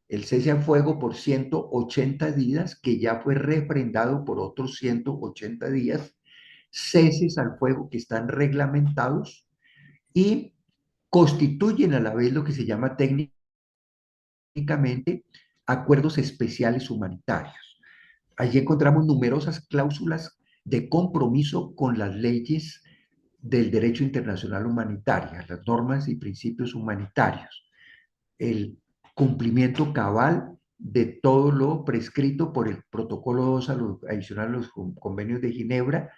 El cese al fuego por 180 días, que ya fue refrendado por otros 180 días, ceses al fuego que están reglamentados y constituyen a la vez lo que se llama técnicamente acuerdos especiales humanitarios. Allí encontramos numerosas cláusulas de compromiso con las leyes del derecho internacional humanitario, las normas y principios humanitarios, el cumplimiento cabal de todo lo prescrito por el protocolo 2 adicional a los convenios de Ginebra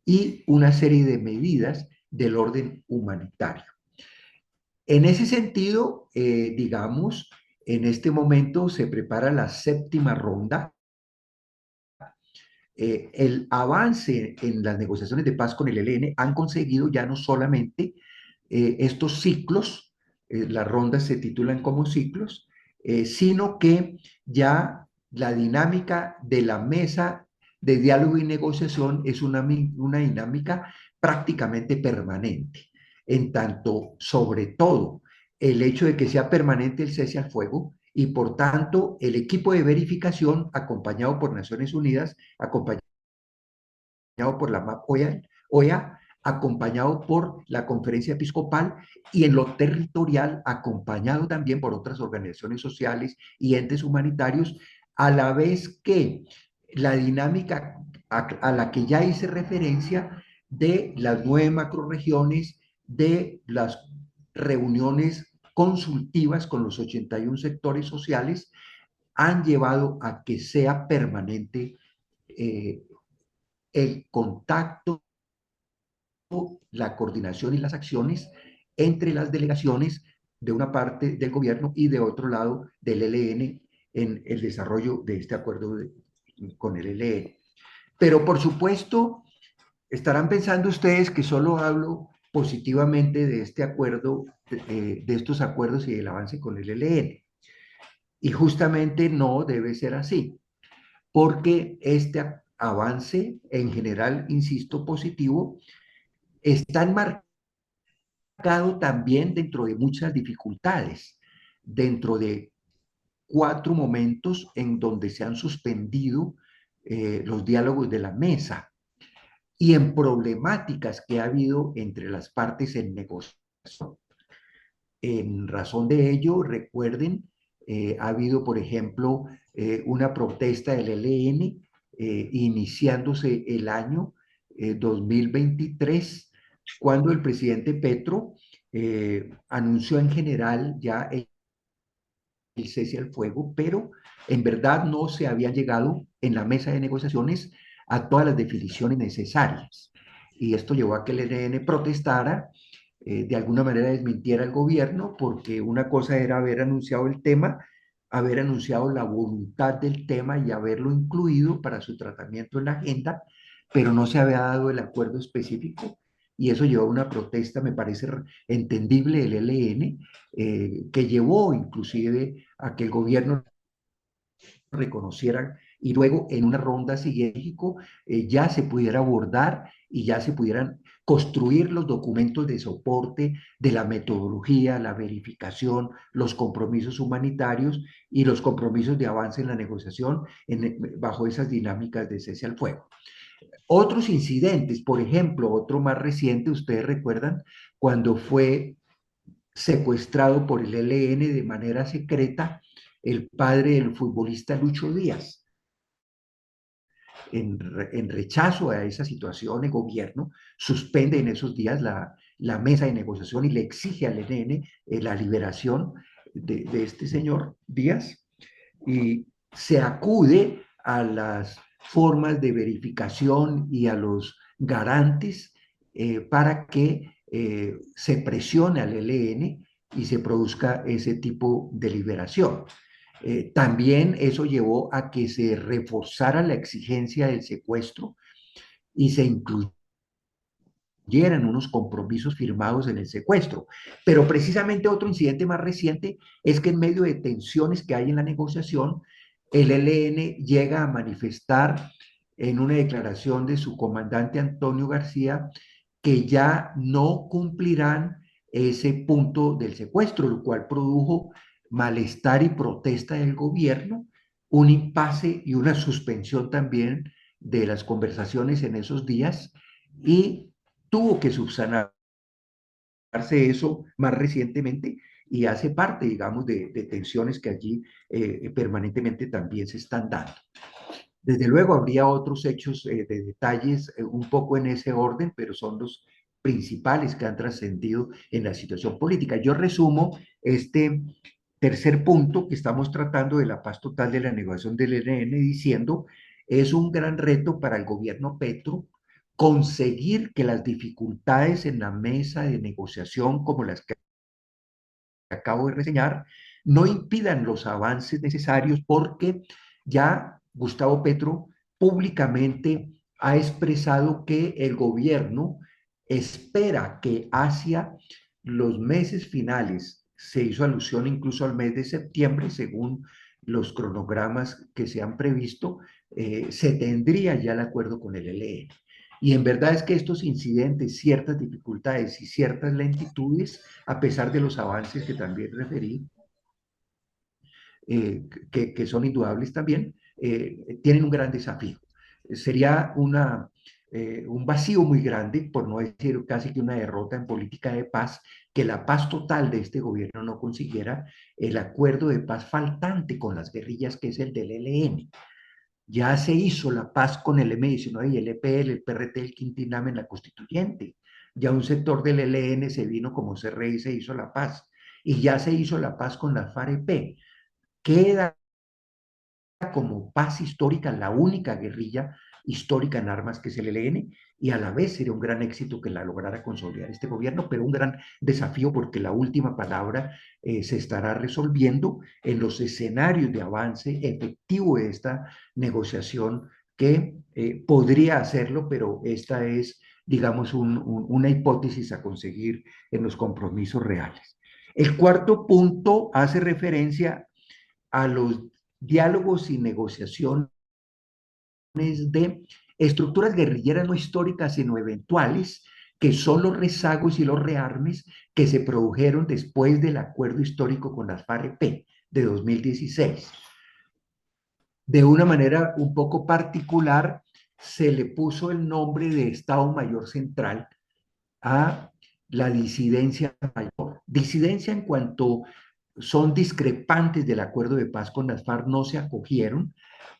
y una serie de medidas del orden humanitario. En ese sentido, digamos, en este momento se prepara la séptima ronda. El avance en las negociaciones de paz con el ELN han conseguido ya no solamente estos ciclos, las rondas se titulan como ciclos, sino que ya la dinámica de la mesa de diálogo y negociación es una dinámica prácticamente permanente, en tanto, sobre todo, el hecho de que sea permanente el cese al fuego y, por tanto, el equipo de verificación acompañado por Naciones Unidas, acompañado por la MAP OEA, acompañado por la Conferencia Episcopal y en lo territorial acompañado también por otras organizaciones sociales y entes humanitarios, a la vez que la dinámica a la que ya hice referencia de las 9 macroregiones, de las reuniones consultivas con los 81 sectores sociales, han llevado a que sea permanente el contacto, la coordinación y las acciones entre las delegaciones de una parte del gobierno y de otro lado del ELN en el desarrollo de este acuerdo con el ELN. Pero por supuesto, estarán pensando ustedes que solo hablo positivamente de este acuerdo, de estos acuerdos y del avance con el ELN. Y justamente no debe ser así, porque este avance en general, insisto, positivo, está enmarcado también dentro de muchas dificultades, dentro de 4 momentos en donde se han suspendido los diálogos de la mesa y en problemáticas que ha habido entre las partes en negociación. En razón de ello, recuerden, ha habido, por ejemplo, una protesta del ELN iniciándose el año 2023, cuando el presidente Petro anunció en general ya el cese al fuego, pero en verdad no se había llegado en la mesa de negociaciones a todas las definiciones necesarias. Y esto llevó a que el ELN protestara, de alguna manera desmintiera al gobierno, porque una cosa era haber anunciado el tema haber anunciado la voluntad del tema y haberlo incluido para su tratamiento en la agenda, pero no se había dado el acuerdo específico y eso llevó a una protesta, me parece entendible, del ELN, que llevó inclusive a que el gobierno reconocieran y luego en una ronda siguiente ya se pudiera abordar y ya se pudieran construir los documentos de soporte de la metodología, la verificación, los compromisos humanitarios y los compromisos de avance en la negociación bajo esas dinámicas de cese al fuego. Otros incidentes, por ejemplo, otro más reciente, ustedes recuerdan, cuando fue secuestrado por el ELN de manera secreta el padre del futbolista Lucho Díaz. En rechazo a esa situación, el gobierno suspende en esos días la mesa de negociación y le exige al ELN la liberación de este señor Díaz y se acude a las formas de verificación y a los garantes para que se presione al ELN y se produzca ese tipo de liberación. También eso llevó a que se reforzara la exigencia del secuestro y se incluyeran unos compromisos firmados en el secuestro. Pero precisamente otro incidente más reciente es que en medio de tensiones que hay en la negociación, el ELN llega a manifestar en una declaración de su comandante Antonio García que ya no cumplirán ese punto del secuestro, lo cual produjo malestar y protesta del gobierno, un impasse y una suspensión también de las conversaciones en esos días y tuvo que subsanarse eso más recientemente y hace parte, digamos, de tensiones que allí permanentemente también se están dando. Desde luego habría otros hechos de detalles un poco en ese orden, pero son los principales que han trascendido en la situación política. Yo resumo este tercer punto que estamos tratando de la paz total de la negociación del ELN diciendo es un gran reto para el gobierno Petro conseguir que las dificultades en la mesa de negociación como las que acabo de reseñar no impidan los avances necesarios porque ya Gustavo Petro públicamente ha expresado que el gobierno espera que hacia los meses finales, se hizo alusión incluso al mes de septiembre, según los cronogramas que se han previsto, se tendría ya el acuerdo con el ELN. Y en verdad es que estos incidentes, ciertas dificultades y ciertas lentitudes, a pesar de los avances que también referí, que son indudables también, tienen un gran desafío. Sería un vacío muy grande, por no decir casi que una derrota en política de paz, que la paz total de este gobierno no consiguiera el acuerdo de paz faltante con las guerrillas, que es el del ELN. Ya se hizo la paz con el M-19 y el EPL, el PRT, el Quintiname en la constituyente. Ya un sector del ELN se vino como CRI y se hizo la paz. Y ya se hizo la paz con la FARC-EP. Queda como paz histórica la única guerrilla histórica en armas que es el ELN y a la vez sería un gran éxito que la lograra consolidar este gobierno, pero un gran desafío porque la última palabra se estará resolviendo en los escenarios de avance efectivo de esta negociación que podría hacerlo, pero esta es, digamos, una hipótesis a conseguir en los compromisos reales. El cuarto punto hace referencia a los diálogos y negociaciones de estructuras guerrilleras no históricas, sino eventuales, que son los rezagos y los rearmes que se produjeron después del acuerdo histórico con las FARC-EP de 2016. De una manera un poco particular, se le puso el nombre de Estado Mayor Central a la disidencia mayor. Disidencia en cuanto son discrepantes del acuerdo de paz con las FARC, no se acogieron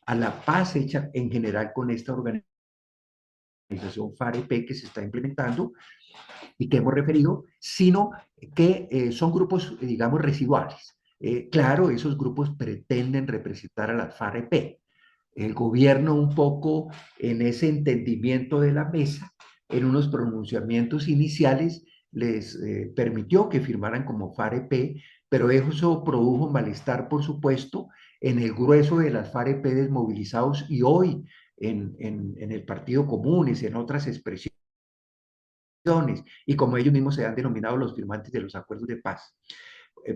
a la paz hecha en general con esta organización FARC-EP que se está implementando y que hemos referido, sino que son grupos, digamos, residuales. Claro, esos grupos pretenden representar a las FARC-EP. El gobierno un poco en ese entendimiento de la mesa, en unos pronunciamientos iniciales, les permitió que firmaran como FARC-EP, pero eso produjo malestar, por supuesto, en el grueso de las FAREP desmovilizados y hoy en el Partido Comunes, en otras expresiones, y como ellos mismos se han denominado los firmantes de los acuerdos de paz.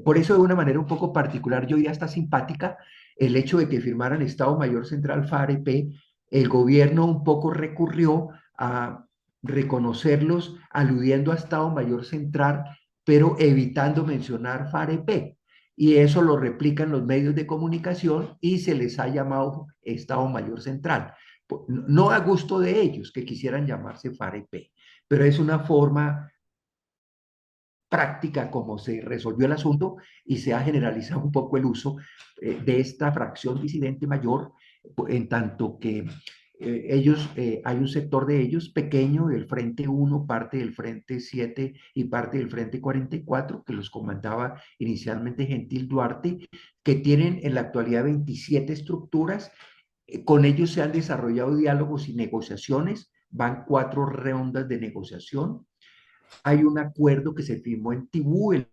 Por eso, de una manera un poco particular, yo ya está simpática el hecho de que firmaran Estado Mayor Central FAREP. El gobierno un poco recurrió a reconocerlos aludiendo a Estado Mayor Central, pero evitando mencionar FAREP. Y eso lo replican los medios de comunicación y se les ha llamado Estado Mayor Central. No a gusto de ellos que quisieran llamarse FAREP, pero es una forma práctica como se resolvió el asunto y se ha generalizado un poco el uso de esta fracción disidente mayor, en tanto que hay un sector de ellos pequeño, del Frente 1, parte del Frente 7 y parte del Frente 44, que los comandaba inicialmente Gentil Duarte, que tienen en la actualidad 27 estructuras. Con ellos se han desarrollado diálogos y negociaciones, van 4 rondas de negociación. Hay un acuerdo que se firmó en Tibú el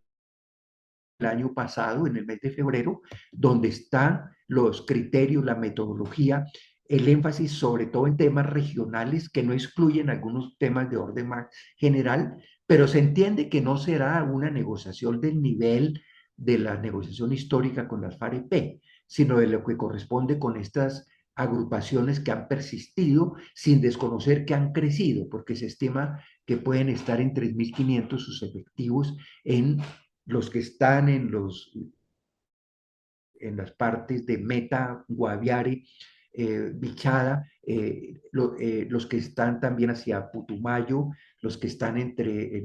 año pasado, en el mes de febrero, donde están los criterios, la metodología, el énfasis sobre todo en temas regionales que no excluyen algunos temas de orden más general, pero se entiende que no será una negociación del nivel de la negociación histórica con las FAREP, sino de lo que corresponde con estas agrupaciones que han persistido sin desconocer que han crecido, porque se estima que pueden estar en 3.500 sus efectivos en los que están en las partes de Meta, Guaviare, Bichada, los que están también hacia Putumayo, los que están en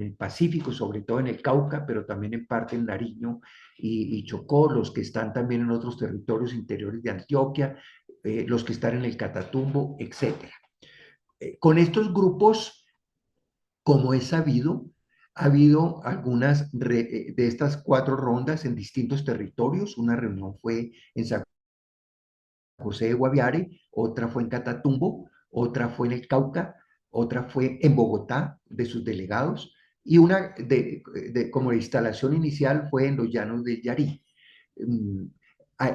el Pacífico, sobre todo en el Cauca, pero también en parte en Nariño y Chocó, los que están también en otros territorios interiores de Antioquia, los que están en el Catatumbo, etc. Con estos grupos, como es sabido, ha habido algunas de estas 4 rondas en distintos territorios. Una reunión fue en San José de Guaviare, otra fue en Catatumbo, otra fue en el Cauca, otra fue en Bogotá de sus delegados y una como instalación inicial fue en los llanos de Yarí.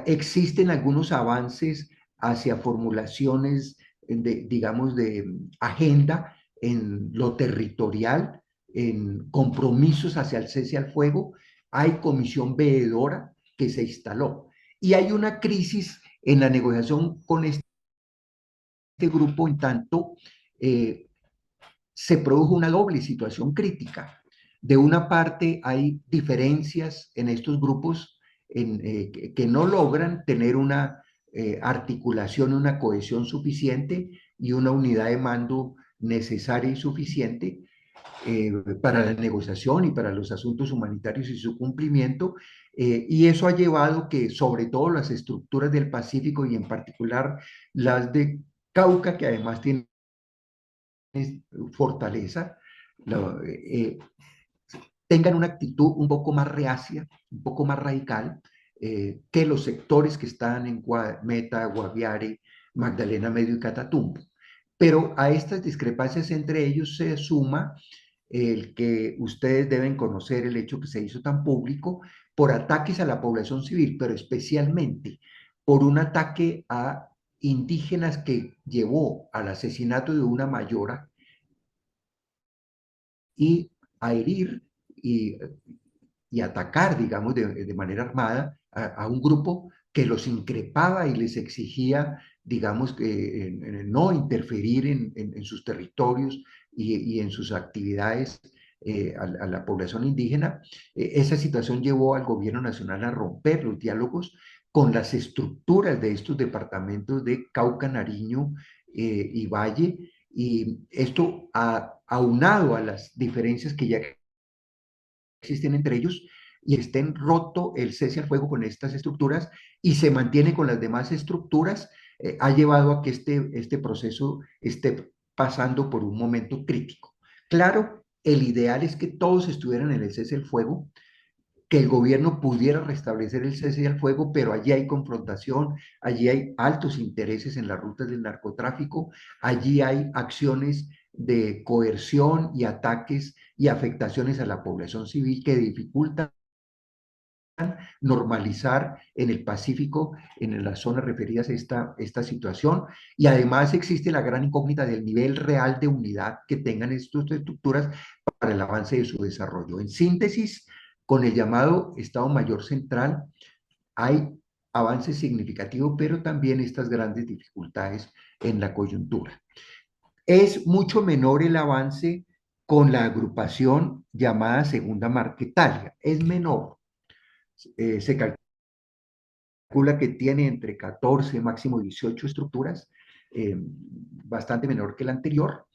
Existen algunos avances hacia formulaciones digamos, de agenda en lo territorial, en compromisos hacia el cese al fuego. Hay comisión veedora que se instaló y hay una crisis en la negociación con este grupo, en tanto se produjo una doble situación crítica. De una parte hay diferencias en estos grupos que no logran tener una articulación, una cohesión suficiente y una unidad de mando necesaria y suficiente para la negociación y para los asuntos humanitarios y su cumplimiento. Y eso ha llevado que sobre todo las estructuras del Pacífico y en particular las de Cauca, que además tienen fortaleza, tengan una actitud un poco más reacia, un poco más radical que los sectores que están en Meta, Guaviare, Magdalena Medio y Catatumbo. Pero a estas discrepancias entre ellos se suma el que ustedes deben conocer el hecho que se hizo tan público por ataques a la población civil, pero especialmente por un ataque a indígenas que llevó al asesinato de una mayora y a herir y atacar, digamos, de manera armada a un grupo que los increpaba y les exigía, digamos, no interferir en sus territorios y en sus actividades a la población indígena. Esa situación llevó al gobierno nacional a romper los diálogos con las estructuras de estos departamentos de Cauca, Nariño y Valle, y esto aunado a las diferencias que ya existen entre ellos y estén roto el cese al fuego con estas estructuras y se mantiene con las demás estructuras, ha llevado a que este proceso esté pasando por un momento crítico. Claro, el ideal es que todos estuvieran en el cese al fuego, que el gobierno pudiera restablecer el cese al fuego, pero allí hay confrontación, allí hay altos intereses en las rutas del narcotráfico, allí hay acciones de coerción y ataques y afectaciones a la población civil que dificultan normalizar en el Pacífico, en las zonas referidas a esta situación, y además existe la gran incógnita del nivel real de unidad que tengan estas estructuras para el avance de su desarrollo. En síntesis, con el llamado Estado Mayor Central hay avances significativos, pero también estas grandes dificultades en la coyuntura. Es mucho menor el avance con la agrupación llamada Segunda Marquetalia, es menor. Se calcula que tiene entre 14, máximo 18 estructuras, bastante menor que la anterior.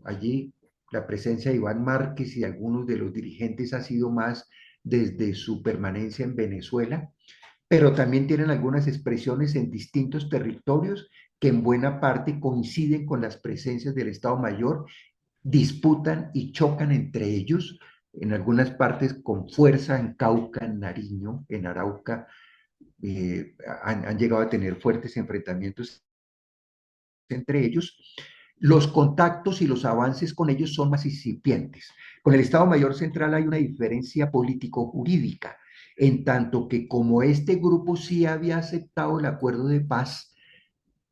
Allí la presencia de Iván Márquez y algunos de los dirigentes ha sido más desde su permanencia en Venezuela, pero también tienen algunas expresiones en distintos territorios que en buena parte coinciden con las presencias del Estado Mayor, disputan y chocan entre ellos, en algunas partes con fuerza, en Cauca, en Nariño, en Arauca, han llegado a tener fuertes enfrentamientos entre ellos. Los contactos y los avances con ellos son más incipientes. Con el Estado Mayor Central hay una diferencia político-jurídica, en tanto que como este grupo sí había aceptado el acuerdo de paz,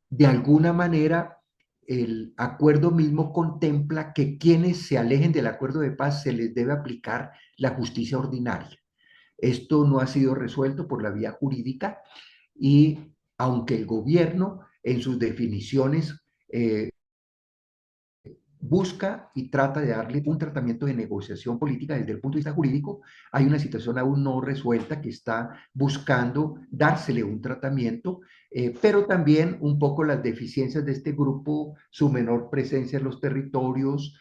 de alguna manera el acuerdo mismo contempla que quienes se alejen del acuerdo de paz se les debe aplicar la justicia ordinaria. Esto no ha sido resuelto por la vía jurídica y aunque el gobierno en sus definiciones busca y trata de darle un tratamiento de negociación política desde el punto de vista jurídico, hay una situación aún no resuelta que está buscando dársele un tratamiento, pero también un poco las deficiencias de este grupo, su menor presencia en los territorios,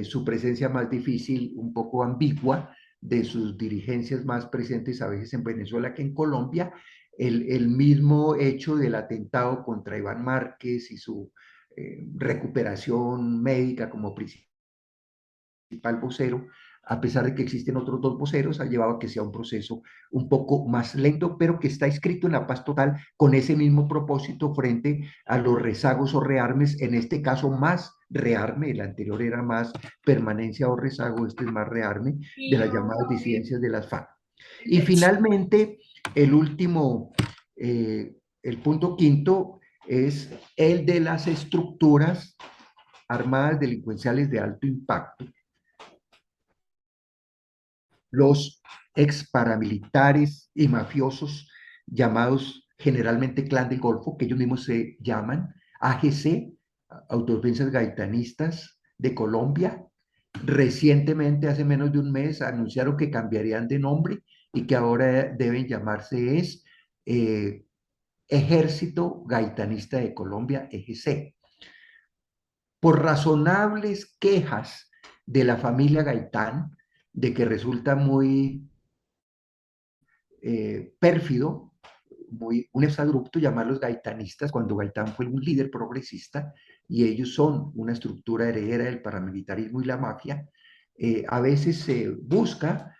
su presencia más difícil, un poco ambigua, de sus dirigencias más presentes a veces en Venezuela que en Colombia, el mismo hecho del atentado contra Iván Márquez y su recuperación médica como principal vocero, a pesar de que existen otros dos voceros, ha llevado a que sea un proceso un poco más lento, pero que está escrito en la paz total con ese mismo propósito frente a los rezagos o rearmes, en este caso más rearme, el anterior era más permanencia o rezago, este es más rearme, de las llamadas disidencias de las FARC. Y finalmente, el último, el punto quinto, es el de las estructuras armadas delincuenciales de alto impacto, los ex paramilitares y mafiosos llamados generalmente Clan del Golfo, que ellos mismos se llaman AGC, Autodefensas Gaitanistas de Colombia. Recientemente, hace menos de un mes, anunciaron que cambiarían de nombre y que ahora deben llamarse Ejército Gaitanista de Colombia, EGC. Por razonables quejas de la familia Gaitán, de que resulta muy pérfido, un exabrupto llamarlos gaitanistas, cuando Gaitán fue un líder progresista y ellos son una estructura heredera del paramilitarismo y la mafia, a veces se busca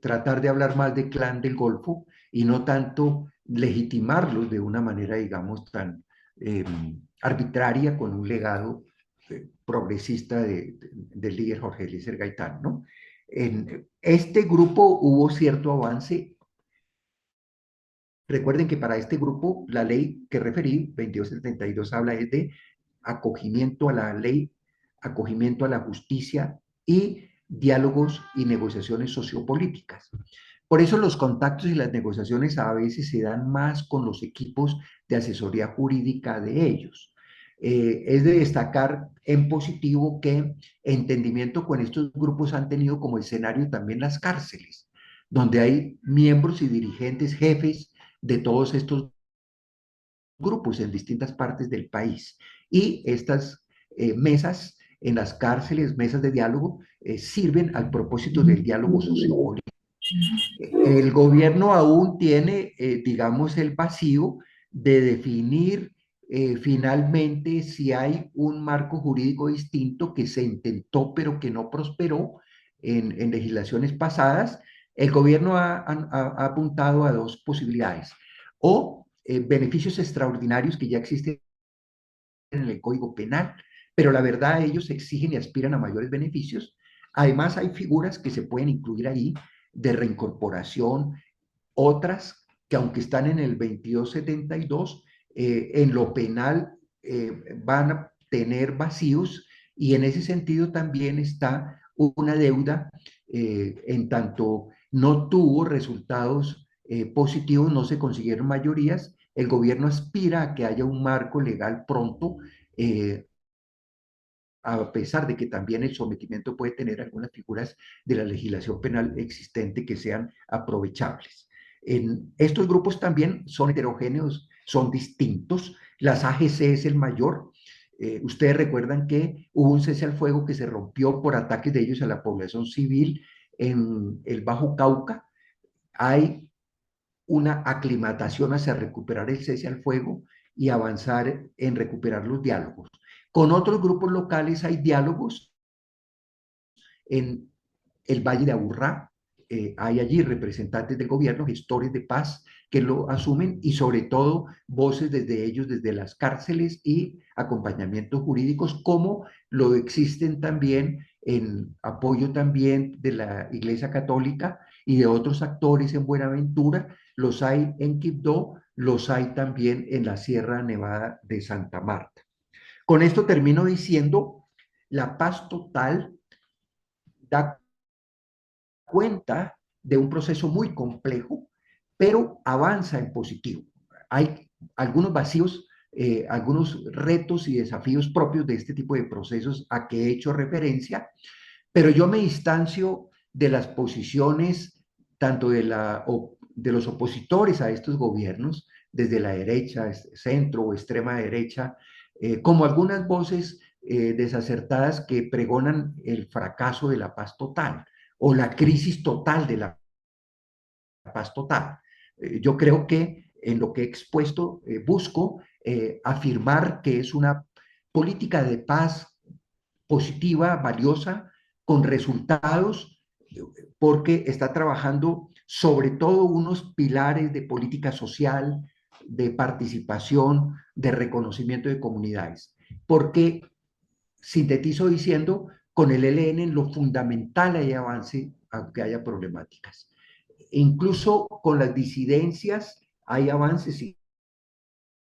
tratar de hablar más de clan del Golfo y no tanto legitimarlos de una manera, digamos, tan arbitraria con un legado progresista del líder Jorge Eliezer Gaitán, ¿no? En este grupo hubo cierto avance. Recuerden que para este grupo la ley que referí, 2272, habla de acogimiento a la ley, acogimiento a la justicia y diálogos y negociaciones sociopolíticas. Por eso los contactos y las negociaciones a veces se dan más con los equipos de asesoría jurídica de ellos. Es de destacar en positivo que entendimiento con estos grupos han tenido como escenario también las cárceles, donde hay miembros y dirigentes, jefes de todos estos grupos en distintas partes del país. Y estas mesas en las cárceles, mesas de diálogo, sirven al propósito del diálogo sociopolítico. El gobierno aún tiene, digamos, el vacío de definir finalmente si hay un marco jurídico distinto que se intentó pero que no prosperó en legislaciones pasadas. El gobierno ha apuntado a dos posibilidades: o beneficios extraordinarios que ya existen en el Código Penal, pero la verdad ellos exigen y aspiran a mayores beneficios. Además hay figuras que se pueden incluir ahí, de reincorporación, otras que aunque están en el 2272, en lo penal van a tener vacíos, y en ese sentido también está una deuda, en tanto no tuvo resultados positivos, no se consiguieron mayorías. El gobierno aspira a que haya un marco legal pronto, a pesar de que también el sometimiento puede tener algunas figuras de la legislación penal existente que sean aprovechables. En estos grupos también son heterogéneos, son distintos. Las AGC es el mayor. Ustedes recuerdan que hubo un cese al fuego que se rompió por ataques de ellos a la población civil en el Bajo Cauca. Hay una aclimatación hacia recuperar el cese al fuego y avanzar en recuperar los diálogos. Con otros grupos locales hay diálogos en el Valle de Aburrá. Hay allí representantes del gobierno, gestores de paz que lo asumen, y sobre todo voces desde ellos, desde las cárceles, y acompañamientos jurídicos, como lo existen también en apoyo también de la Iglesia Católica y de otros actores en Buenaventura. Los hay en Quibdó, los hay también en la Sierra Nevada de Santa Marta. Con esto termino diciendo, la paz total da cuenta de un proceso muy complejo, pero avanza en positivo. Hay algunos vacíos, algunos retos y desafíos propios de este tipo de procesos a que he hecho referencia, pero yo me distancio de las posiciones tanto de los opositores a estos gobiernos, desde la derecha, centro o extrema derecha, como algunas voces desacertadas que pregonan el fracaso de la paz total o la crisis total de la paz total. Yo creo que en lo que he expuesto busco afirmar que es una política de paz positiva, valiosa, con resultados, porque está trabajando sobre todo unos pilares de política social, de participación, de reconocimiento de comunidades. Porque, sintetizo diciendo, con el ELN en lo fundamental hay avance, aunque haya problemáticas. Incluso con las disidencias hay avances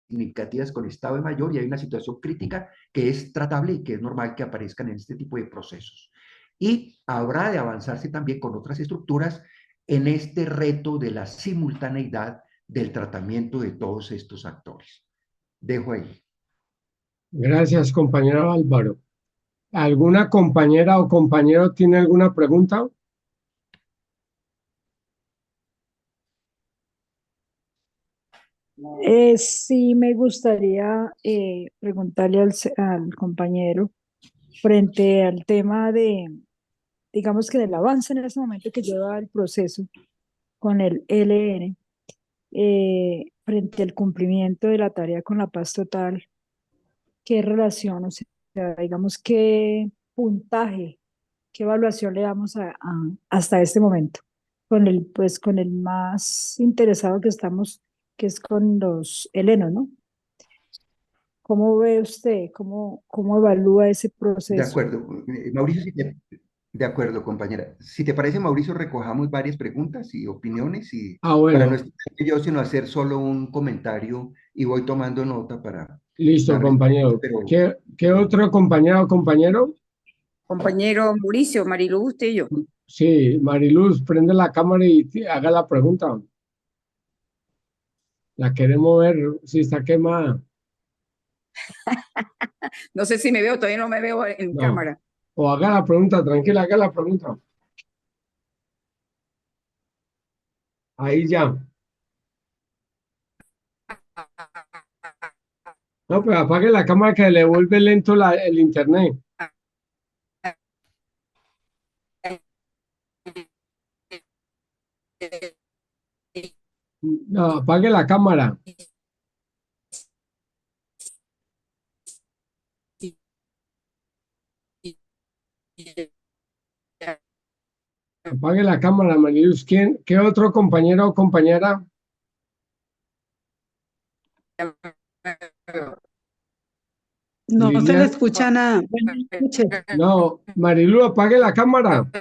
significativas con el Estado de Mayor, y hay una situación crítica que es tratable y que es normal que aparezcan en este tipo de procesos. Y habrá de avanzarse también con otras estructuras en este reto de la simultaneidad del tratamiento de todos estos actores. Dejo ahí.
Gracias, compañero Álvaro. ¿Alguna compañera o compañero tiene alguna pregunta?
Sí, me gustaría preguntarle al compañero frente al tema de, digamos que del avance en ese momento que lleva el proceso con el ELN, frente al cumplimiento de la tarea con la paz total, ¿qué relación, o sea, digamos, qué puntaje, qué evaluación le damos hasta este momento? Con pues, con el más interesado que estamos, que es con los helenos, ¿no? ¿Cómo ve usted? ¿Cómo evalúa ese
De
proceso?
acuerdo. Mauricio, de acuerdo, compañera. Si te parece, Mauricio, recojamos varias preguntas y opiniones, y para no
Bueno,
estar yo, sino hacer solo un comentario, y voy tomando nota para
listo,
dar respuestas,
compañero.
pero
¿Qué otro compañero o compañero?
Compañero Mauricio, Marilu, usted y yo.
Sí, Mariluz, prende la cámara y haga la pregunta. La queremos ver si está quemada.
No sé si me veo, todavía no me veo en
No.
cámara.
O haga la pregunta, tranquila, haga la pregunta. Ahí ya. No, pero apague la cámara que le vuelve lento el internet. No, apague la cámara. Apague la cámara, Mariluz. ¿Qué otro compañero o compañera?
No se le
Lilian.
escucha nada.
Buenas noches.
No, Mariluz, apague la cámara.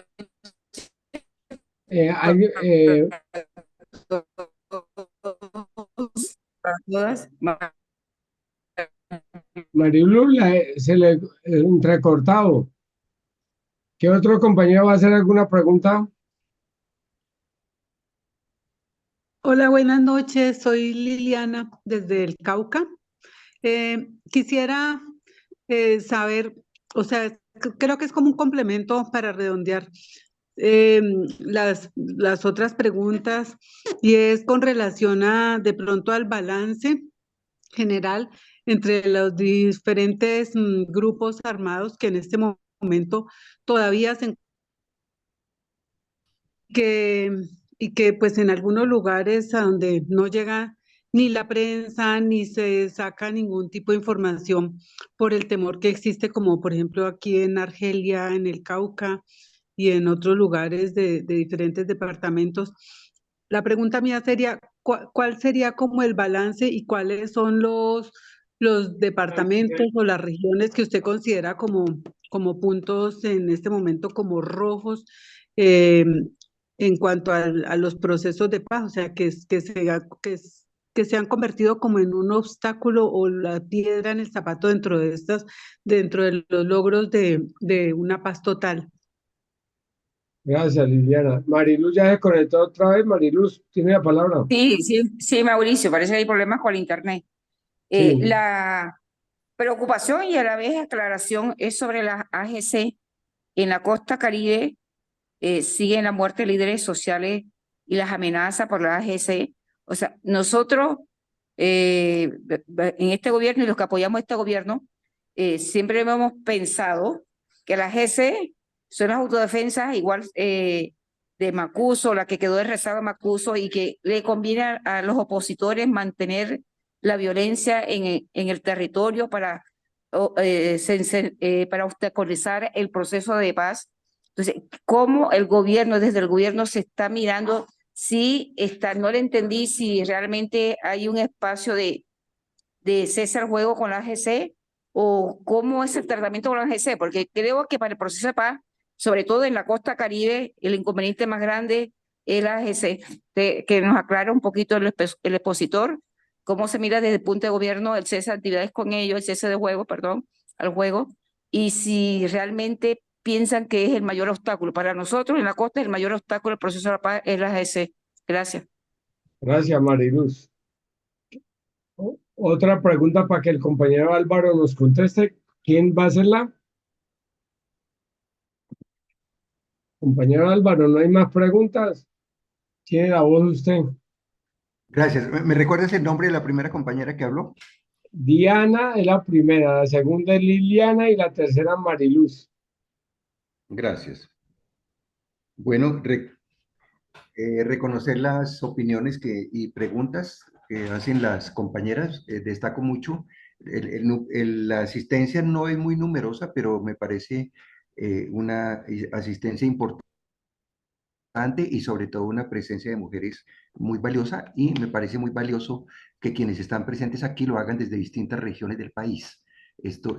Para todas.
Marilu, se le entrecortado. ¿Qué otro compañero va a hacer alguna pregunta?
Hola, buenas noches. Soy Liliana desde el Cauca. Quisiera saber, o sea, creo que es como un complemento para redondear eh, las otras preguntas y es con relación a de pronto al balance general entre los diferentes grupos armados que en este momento todavía se que, y que pues en algunos lugares a donde no llega ni la prensa ni se saca ningún tipo de información por el temor que existe, como por ejemplo aquí en Argelia, en el Cauca y en otros lugares de diferentes departamentos. La pregunta mía sería, ¿cuál sería como el balance y cuáles son los departamentos o las regiones que usted considera como puntos en este momento como rojos? eh, en cuanto a los procesos de paz, o sea, que se han convertido como en un obstáculo o la piedra en el zapato dentro de los logros de una paz total.
Gracias, Liliana. Mariluz ya se conectó otra vez. Mariluz, tiene la palabra.
Sí, sí, sí, Mauricio, parece que hay problemas con el internet.
Sí,
La preocupación y a la vez aclaración es sobre las AGC. En la costa Caribe siguen la muerte de líderes sociales y las amenazas por la AGC. O sea, nosotros en este gobierno y los que apoyamos este gobierno, siempre hemos pensado que las AGC son las autodefensas igual de Macuso, la que quedó de rezago de Macuso, y que le conviene a los opositores mantener la violencia en el territorio para obstaculizar el proceso de paz. Entonces, ¿cómo el gobierno, desde el gobierno se está mirando si está, no le entendí si realmente hay un espacio de cese al juego con la AGC o cómo es el tratamiento con la AGC? Porque creo que para el proceso de paz, sobre todo en la costa Caribe, el inconveniente más grande es la AGC. Que nos aclare un poquito el expositor, cómo se mira desde el punto de gobierno el cese de actividades con ellos, el cese de juego, perdón, al juego, y si realmente piensan que es el mayor obstáculo. Para nosotros en la costa el mayor obstáculo al proceso de la paz es la AGC. Gracias.
gracias, Mariluz. Otra pregunta para que el compañero Álvaro nos conteste. ¿Quién va a hacerla? Compañero Álvaro, ¿no hay más preguntas? Tiene la voz usted.
Gracias. ¿Me recuerdas el nombre de la primera compañera que habló?
Diana es la primera, la segunda es Liliana y la tercera Mariluz.
Gracias. Bueno, reconocer las opiniones y preguntas que hacen las compañeras. Destaco mucho. La asistencia no es muy numerosa, pero me parece una asistencia importante y sobre todo una presencia de mujeres muy valiosa, y me parece muy valioso que quienes están presentes aquí lo hagan desde distintas regiones del país. Esto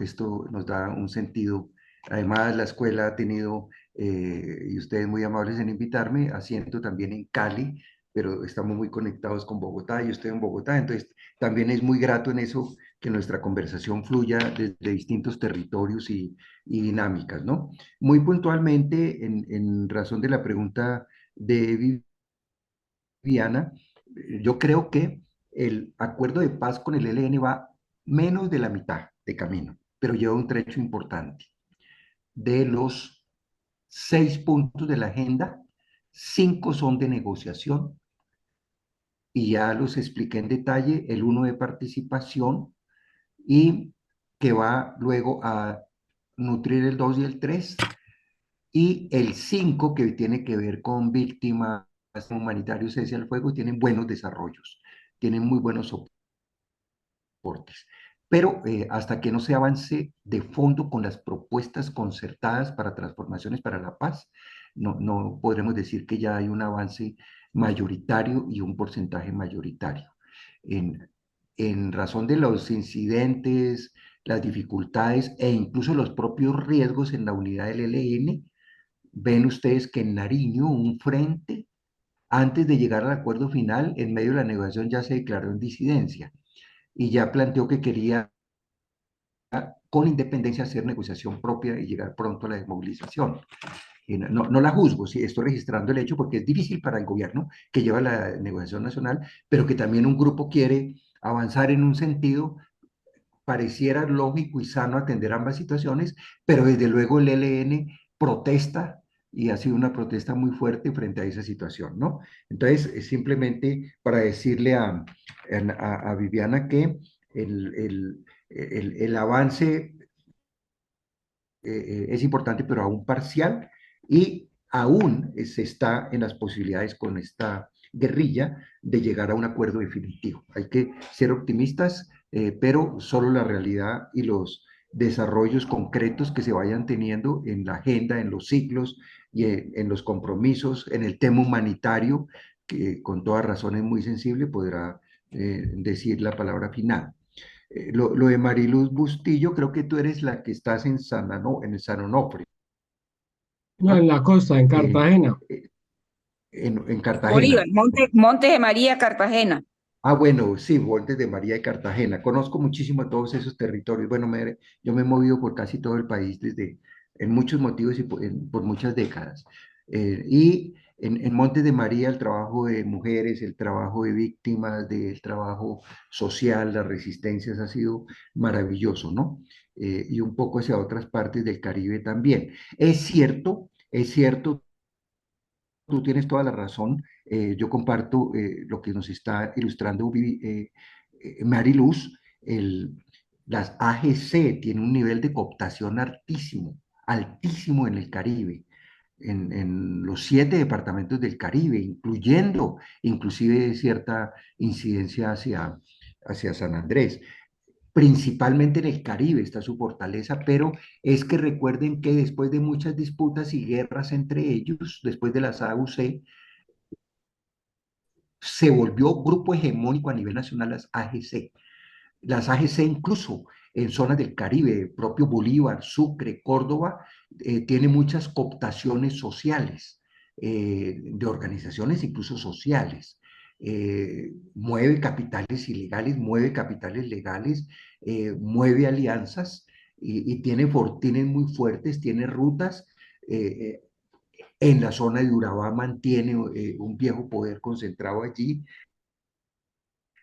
nos da un sentido. Además, la escuela ha tenido, y ustedes muy amables en invitarme, asiento también en Cali, pero estamos muy conectados con Bogotá y yo estoy en Bogotá, entonces también es muy grato en eso que nuestra conversación fluya desde distintos territorios y dinámicas, ¿no? Muy puntualmente, en razón de la pregunta de Viviana, yo creo que el acuerdo de paz con el ELN va menos de la mitad de camino, pero lleva un trecho importante. De los 6 puntos de la agenda, 5 son de negociación y ya los expliqué en detalle, el uno de participación y que va luego a nutrir el 2 y el 3, y el 5 que tiene que ver con víctimas humanitarios, cese al fuego, tienen buenos desarrollos, tienen muy buenos soportes. Pero hasta que no se avance de fondo con las propuestas concertadas para transformaciones para la paz, no podremos decir que ya hay un avance mayoritario y un porcentaje mayoritario. En, en razón de los incidentes, las dificultades e incluso los propios riesgos en la unidad del ELN, ven ustedes que en Nariño un frente, antes de llegar al acuerdo final, en medio de la negociación ya se declaró en disidencia y ya planteó que quería con independencia hacer negociación propia y llegar pronto a la desmovilización. No la juzgo, sí, estoy registrando el hecho porque es difícil para el gobierno que lleva la negociación nacional, pero que también un grupo quiere avanzar en un sentido, pareciera lógico y sano atender ambas situaciones, pero desde luego el ELN protesta y ha sido una protesta muy fuerte frente a esa situación, ¿no? Entonces, es simplemente para decirle a Viviana que el, el, el avance es importante, pero aún parcial, y aún se está en las posibilidades con esta guerrilla de llegar a un acuerdo definitivo. Hay que ser optimistas, pero solo la realidad y los desarrollos concretos que se vayan teniendo en la agenda, en los ciclos y en los compromisos, en el tema humanitario, que con toda razón es muy sensible, podrá decir la palabra final. Lo de Mariluz Bustillo, creo que tú eres la que estás en en el San Onofre,
No, en la costa, en
eh,
Cartagena.
eh, en Cartagena.
Bolívar, Montes de María, Cartagena.
Ah, bueno, sí, Montes de María de Cartagena. Conozco muchísimo todos esos territorios. Bueno, yo me he movido por casi todo el país en muchos motivos y por muchas décadas. Y en Montes de María el trabajo de mujeres, el trabajo de víctimas, el trabajo social, las resistencias ha sido maravilloso, ¿no? Y un poco hacia otras partes del Caribe también. Es cierto, tú tienes toda la razón. Yo comparto lo que nos está ilustrando Mary Luz. Las AGC tienen un nivel de cooptación altísimo, altísimo en el Caribe, en los 7 departamentos del Caribe, incluyendo inclusive cierta incidencia hacia San Andrés. Principalmente en el Caribe está su fortaleza, pero es que recuerden que después de muchas disputas y guerras entre ellos, después de las AUC, se volvió grupo hegemónico a nivel nacional las AGC. Las AGC incluso en zonas del Caribe, propio Bolívar, Sucre, Córdoba, tiene muchas cooptaciones sociales, de organizaciones incluso sociales. Mueve capitales ilegales, mueve capitales legales, mueve alianzas y tiene fortines muy fuertes, tiene rutas. eh, en la zona de Urabá mantiene un viejo poder concentrado allí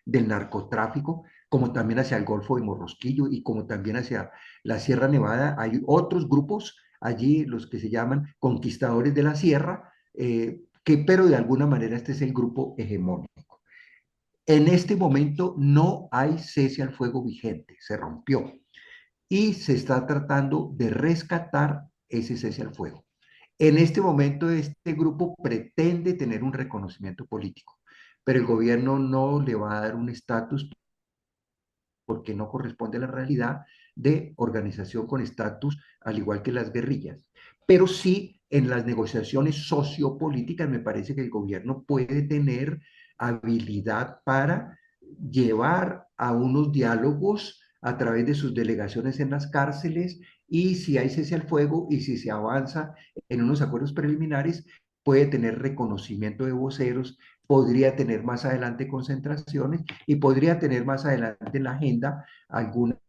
del narcotráfico, como también hacia el Golfo de Morrosquillo y como también hacia la Sierra Nevada. Hay otros grupos allí, los que se llaman conquistadores de la sierra, pero de alguna manera este es el grupo hegemónico. En este momento no hay cese al fuego vigente, se rompió y se está tratando de rescatar ese cese al fuego. En este momento este grupo pretende tener un reconocimiento político, pero el gobierno no le va a dar un estatus porque no corresponde a la realidad de organización con estatus, al igual que las guerrillas. Pero sí, en las negociaciones sociopolíticas me parece que el gobierno puede tener habilidad para llevar a unos diálogos a través de sus delegaciones en las cárceles, y si hay cese al fuego y si se avanza en unos acuerdos preliminares, puede tener reconocimiento de voceros, podría tener más adelante concentraciones y podría tener más adelante en la agenda algunas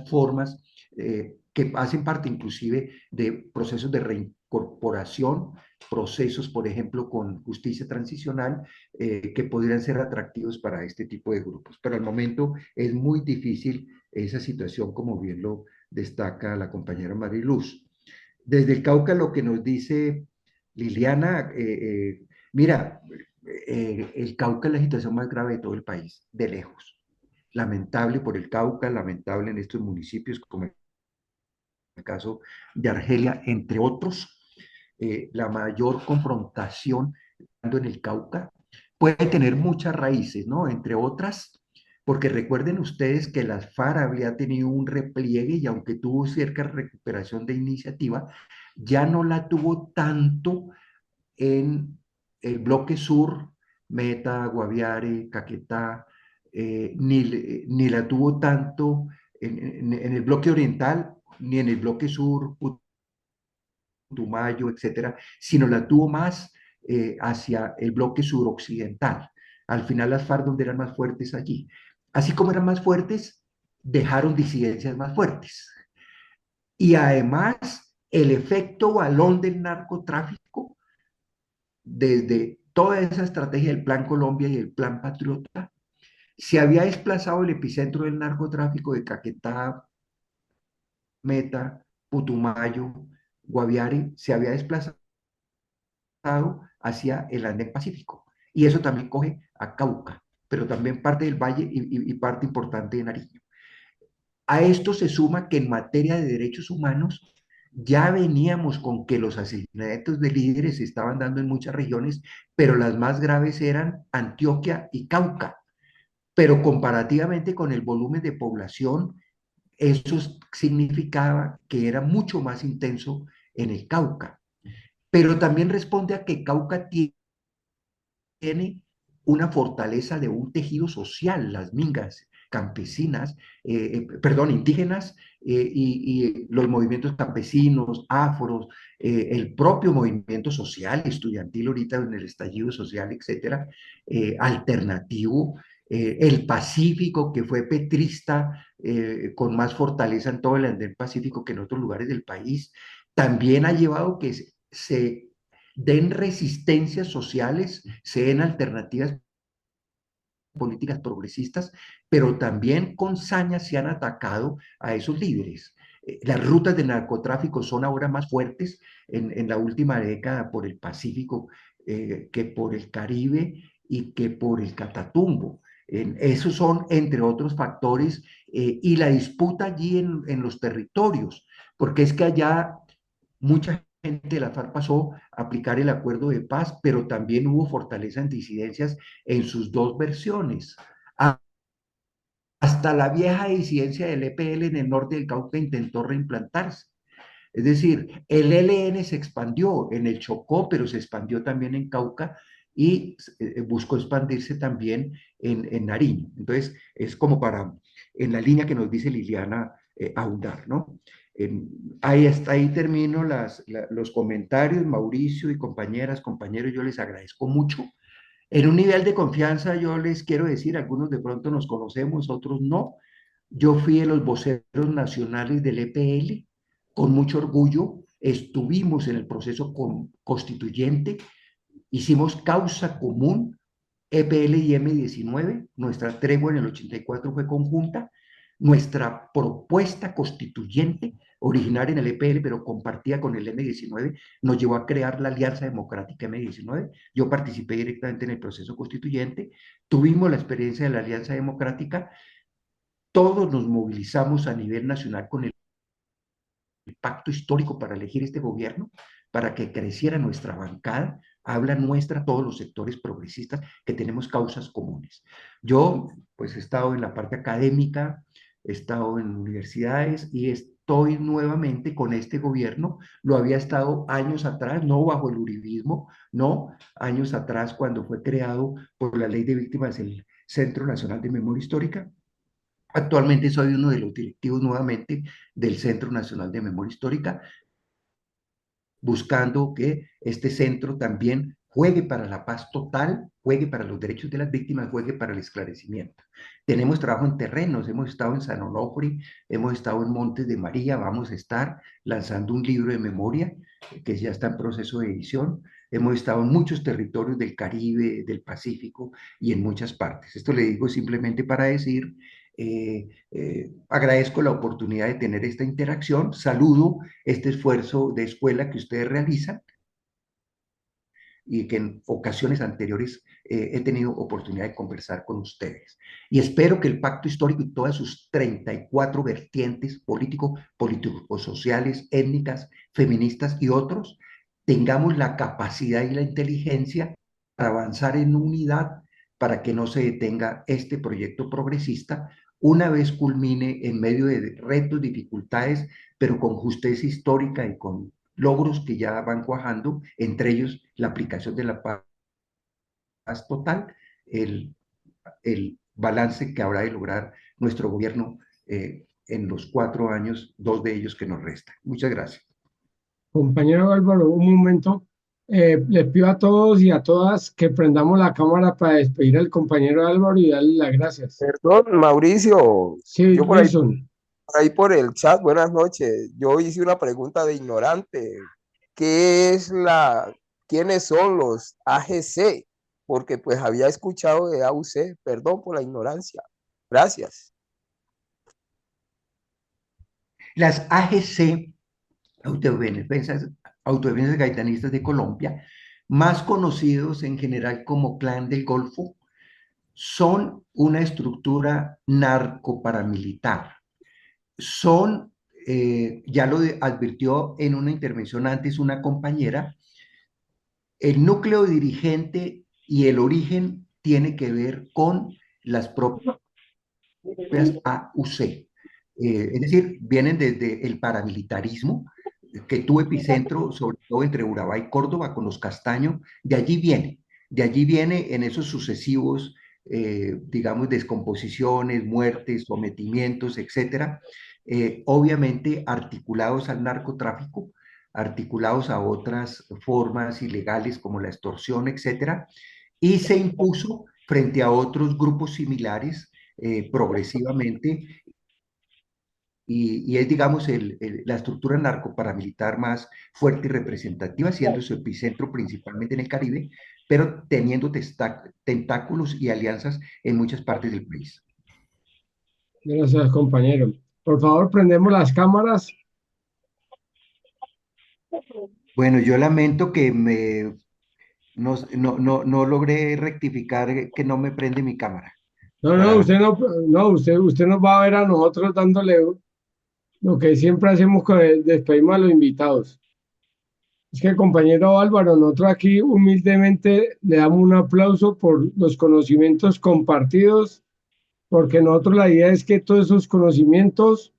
formas que hacen parte inclusive de procesos de reincorporación, procesos, por ejemplo, con justicia transicional, que podrían ser atractivos para este tipo de grupos. Pero al momento es muy difícil esa situación, como bien lo destaca la compañera Mariluz. Desde el Cauca lo que nos dice Liliana, mira, el Cauca es la situación más grave de todo el país, de lejos. Lamentable por el Cauca, lamentable en estos municipios como el caso de Argelia, entre otros. La mayor confrontación en el Cauca puede tener muchas raíces, ¿no? Entre otras, porque recuerden ustedes que las FARC había tenido un repliegue y aunque tuvo cierta recuperación de iniciativa, ya no la tuvo tanto en el bloque sur, Meta, Guaviare, Caquetá, ni la tuvo tanto en el bloque oriental, ni en el bloque sur, Putumayo, etcétera, sino la tuvo más hacia el bloque suroccidental. Al final las FARC donde eran más fuertes allí. Así como eran más fuertes, dejaron disidencias más fuertes. Y además, el efecto balón del narcotráfico, desde toda esa estrategia del Plan Colombia y el Plan Patriota, se había desplazado el epicentro del narcotráfico de Caquetá, Meta, Putumayo, Guaviare, se había desplazado hacia el Andén Pacífico. Y eso también coge a Cauca, pero también parte del Valle y parte importante de Nariño. A esto se suma que en materia de derechos humanos ya veníamos con que los asesinatos de líderes se estaban dando en muchas regiones, pero las más graves eran Antioquia y Cauca. Pero comparativamente con el volumen de población, eso significaba que era mucho más intenso en el Cauca. Pero también responde a que Cauca tiene una fortaleza de un tejido social, las mingas campesinas, perdón, indígenas, y los movimientos campesinos, afros, el propio movimiento social, estudiantil ahorita en el estallido social, etcétera, alternativo, el Pacífico, que fue petrista, con más fortaleza en todo el Andén Pacífico que en otros lugares del país, también ha llevado que se den resistencias sociales, se den alternativas políticas progresistas, pero también con saña se han atacado a esos líderes. Las rutas de narcotráfico son ahora más fuertes en la última década por el Pacífico que por el Caribe y que por el Catatumbo. Esos son, entre otros factores, y la disputa allí en los territorios, porque es que allá mucha gente de la FARC pasó a aplicar el acuerdo de paz, pero también hubo fortaleza en disidencias en sus dos versiones. Hasta la vieja disidencia del EPL en el norte del Cauca intentó reimplantarse. Es decir, el ELN se expandió en el Chocó, pero se expandió también en Cauca y buscó expandirse también en Nariño. Entonces, es como para, en la línea que nos dice Liliana, ahondar, ¿no? Ahí está, ahí termino los comentarios, Mauricio y compañeras, compañeros, yo les agradezco mucho. En un nivel de confianza, yo les quiero decir, algunos de pronto nos conocemos, otros no. Yo fui de los voceros nacionales del EPL, con mucho orgullo, estuvimos en el proceso constituyente, hicimos causa común, EPL y M19, nuestra tregua en el 84 fue conjunta, nuestra propuesta constituyente, originaria en el EPL, pero compartida con el M19, nos llevó a crear la Alianza Democrática M19. Yo participé directamente en el proceso constituyente, tuvimos la experiencia de la Alianza Democrática, todos nos movilizamos a nivel nacional con el pacto histórico para elegir este gobierno, para que creciera nuestra bancada, habla nuestra, todos los sectores progresistas, que tenemos causas comunes. Yo, pues, he estado en la parte académica, he estado en universidades y estoy nuevamente con este gobierno. Lo había estado años atrás, no bajo el uribismo, no, años atrás cuando fue creado por la Ley de Víctimas del Centro Nacional de Memoria Histórica. Actualmente soy uno de los directivos nuevamente del Centro Nacional de Memoria Histórica, buscando que este centro también juegue para la paz total, juegue para los derechos de las víctimas, juegue para el esclarecimiento. Tenemos trabajo en terrenos, hemos estado en San Onofre, hemos estado en Montes de María, vamos a estar lanzando un libro de memoria que ya está en proceso de edición. Hemos estado en muchos territorios del Caribe, del Pacífico y en muchas partes. Esto le digo simplemente para decir, agradezco la oportunidad de tener esta interacción, saludo este esfuerzo de escuela que ustedes realizan y que en ocasiones anteriores he tenido oportunidad de conversar con ustedes. Y espero que el pacto histórico y todas sus 34 vertientes políticos, sociales, étnicas, feministas y otros, tengamos la capacidad y la inteligencia para avanzar en unidad para que no se detenga este proyecto progresista una vez culmine en medio de retos, dificultades, pero con justeza histórica y con logros que ya van cuajando, entre ellos la aplicación de la paz total, el, el balance que habrá de lograr nuestro gobierno en los 4 años, 2 de ellos que nos restan. Muchas gracias.
Compañero Álvaro, un momento. Les pido a todos y a todas que prendamos la cámara para despedir al compañero Álvaro y darle las gracias.
Perdón, Mauricio,
Sí,
yo
Wilson.
por ahí por el chat, buenas noches. Yo hice una pregunta de ignorante. ¿Qué es quiénes son los AGC? Porque pues había escuchado de AUC. Perdón por la ignorancia. Gracias.
Las AGC, Autodefensas Gaitanistas de Colombia, más conocidos en general como Clan del Golfo, son una estructura narcoparamilitar. Son, ya lo advirtió en una intervención antes una compañera, el núcleo dirigente y el origen tiene que ver con las propias AUC. Es decir, vienen desde el paramilitarismo, que tuvo epicentro sobre todo entre Urabá y Córdoba con los Castaño, de allí viene en esos sucesivos, digamos, descomposiciones, muertes, sometimientos, etcétera, obviamente articulados al narcotráfico, articulados a otras formas ilegales como la extorsión, etcétera, y se impuso frente a otros grupos similares progresivamente y es, digamos, la estructura narcoparamilitar más fuerte y representativa, siendo su epicentro principalmente en el Caribe, pero teniendo tentáculos y alianzas en muchas partes del país.
Gracias, compañero. Por favor, prendemos las cámaras.
Bueno, yo lamento que no logré rectificar que no me prende mi cámara.
No, usted usted nos va a ver a nosotros dándole lo que siempre hacemos con despedimos a los invitados. Es que, compañero Álvaro, nosotros aquí humildemente le damos un aplauso por los conocimientos compartidos, porque nosotros la idea es que todos esos conocimientos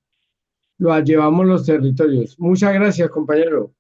los llevamos a los territorios. Muchas gracias, compañero.